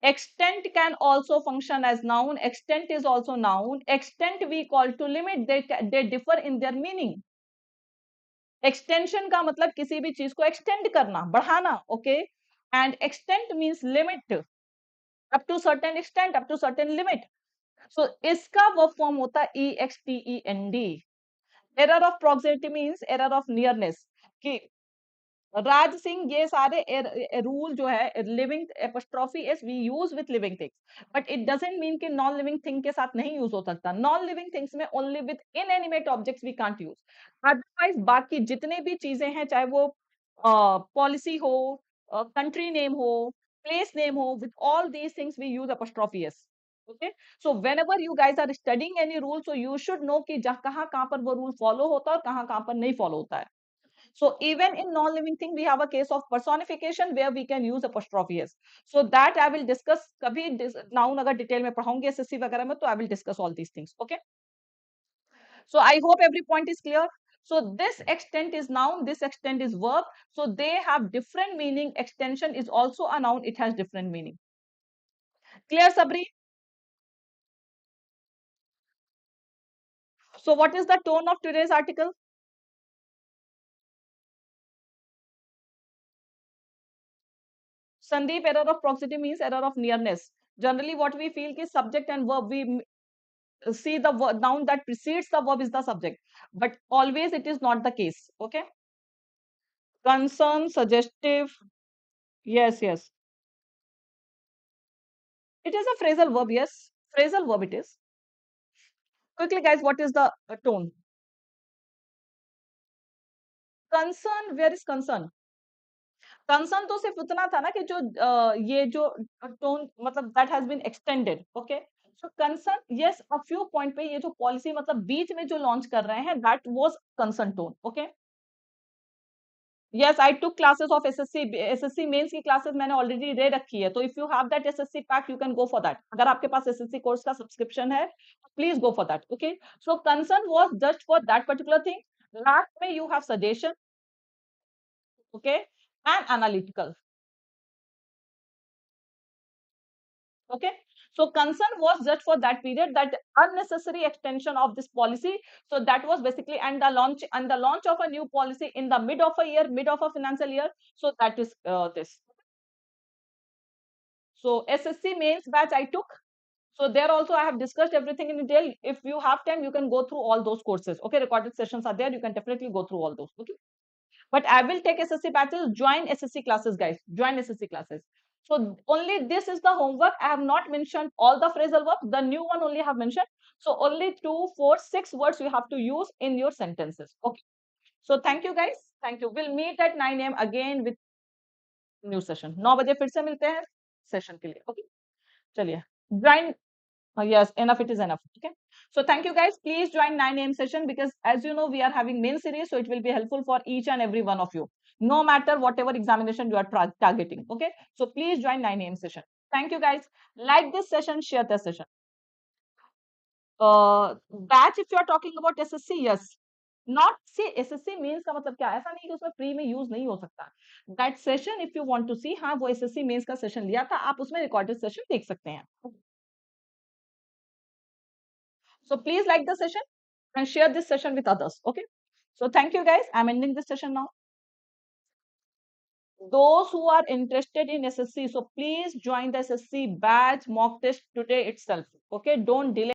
extent can also function as noun extent is also noun extent we call to limit they differ in their meaning extension का मतलब किसी भी चीज को extend करना बढ़ाना okay and extent means limit, up to certain extent, up to certain limit. So इसका verb form होता है EXTEND. Error of proximity means error of nearness, कि राज सिंह, ये सारे रूल जो है living apostrophe is we use with living things, but it doesn't mean कि non living thing के साथ नहीं यूज हो सकता. नॉन लिविंग थिंग्स में only with inanimate objects we can't use. Otherwise बाकी जितने भी चीजें हैं, चाहे वो पॉलिसी हो, कंट्री नेम हो, प्लेस नेम हो, with all these things we use apostrophe s. Okay, so whenever you guys are studying any rule, so you should know कि कहाँ पर वो रूल फॉलो होता है और कहाँ पर नहीं फॉलो होता है. So even in non-living thing, we have a case of personification where we can use apostrophe s. So that I will discuss. कभी noun अगर डिटेल में पढ़ाऊंगी एसएससी वगैरह में, तो I will discuss all these things. Okay. So I hope every point is clear. So this extent is noun, this extent is verb. So they have different meaning. Extension is also a noun. It has different meaning. Clear, Sabri? So what is the tone of today's article? Sandeep, error of proximity means error of nearness. Generally, what we feel is subject and verb. We see the noun that precedes the verb is the subject, but always it is not the case. Okay. Concern, suggestive. Yes, yes. It is a phrasal verb. Yes, phrasal verb it is. Quickly, guys, what is the tone? Concern, where is concern? Concern तो सिर्फ उतना था ना कि जो ये जो tone मतलब that has been extended. Okay. So concern, yes, a few point पे ये जो policy मतलब बीच में जो launch कर रहे हैं, that was concern tone. Okay. Yes, I took classes of SSC mains की क्लासेस मैंने ऑलरेडी ले रखी है, तो if you have that SSC pack you can go for that. अगर आपके पास एसएससी कोर्स का सब्सक्रिप्शन है, please go for that. Okay, so concern was just for that particular thing. Last में you have suggestion, okay, and analytical. Okay, so concern was just for that period, that unnecessary extension of this policy. So that was basically, and the launch of a new policy in the mid of a year, mid of a financial year. So that is this. So SSC mains batch I took. So there also I have discussed everything in detail. If you have time, you can go through all those courses. Okay, recorded sessions are there. You can definitely go through all those. Okay, but I will take SSC batches. Join SSC classes, guys. Join SSC classes. So only this is the homework. I have not mentioned all the phrasal verbs. The new one only have mentioned. So only 2, 4, 6 words you have to use in your sentences. Okay. So thank you, guys. Thank you. We'll meet at 9 a.m. again with new session. 9 बजे फिर से मिलते हैं session के लिए. Okay. चलिए. Join. Yes, enough. It is enough. Okay. So thank you, guys. Please join 9 a.m. session, because as you know, we are having main series, so it will be helpful for each and every one of you, no matter whatever examination you are targeting. Okay. So please join 9 a.m. session. Thank you, guys. Like this session, share this session. Batch, if you are talking about SSC, yes. Not see SSC mains का मतलब क्या है, ऐसा नहीं कि उसमें free में use नहीं हो सकता. That session if you want to see, हाँ वो एसएससी मेंस का सेशन लिया था, आप उसमें रिकॉर्डेड सेशन देख सकते हैं. So please like the session and share this session with others. Okay. So thank you, guys. I'm ending this session now. Those who are interested in SSC, so please join the SSC batch mock test today itself. Okay. Don't delay.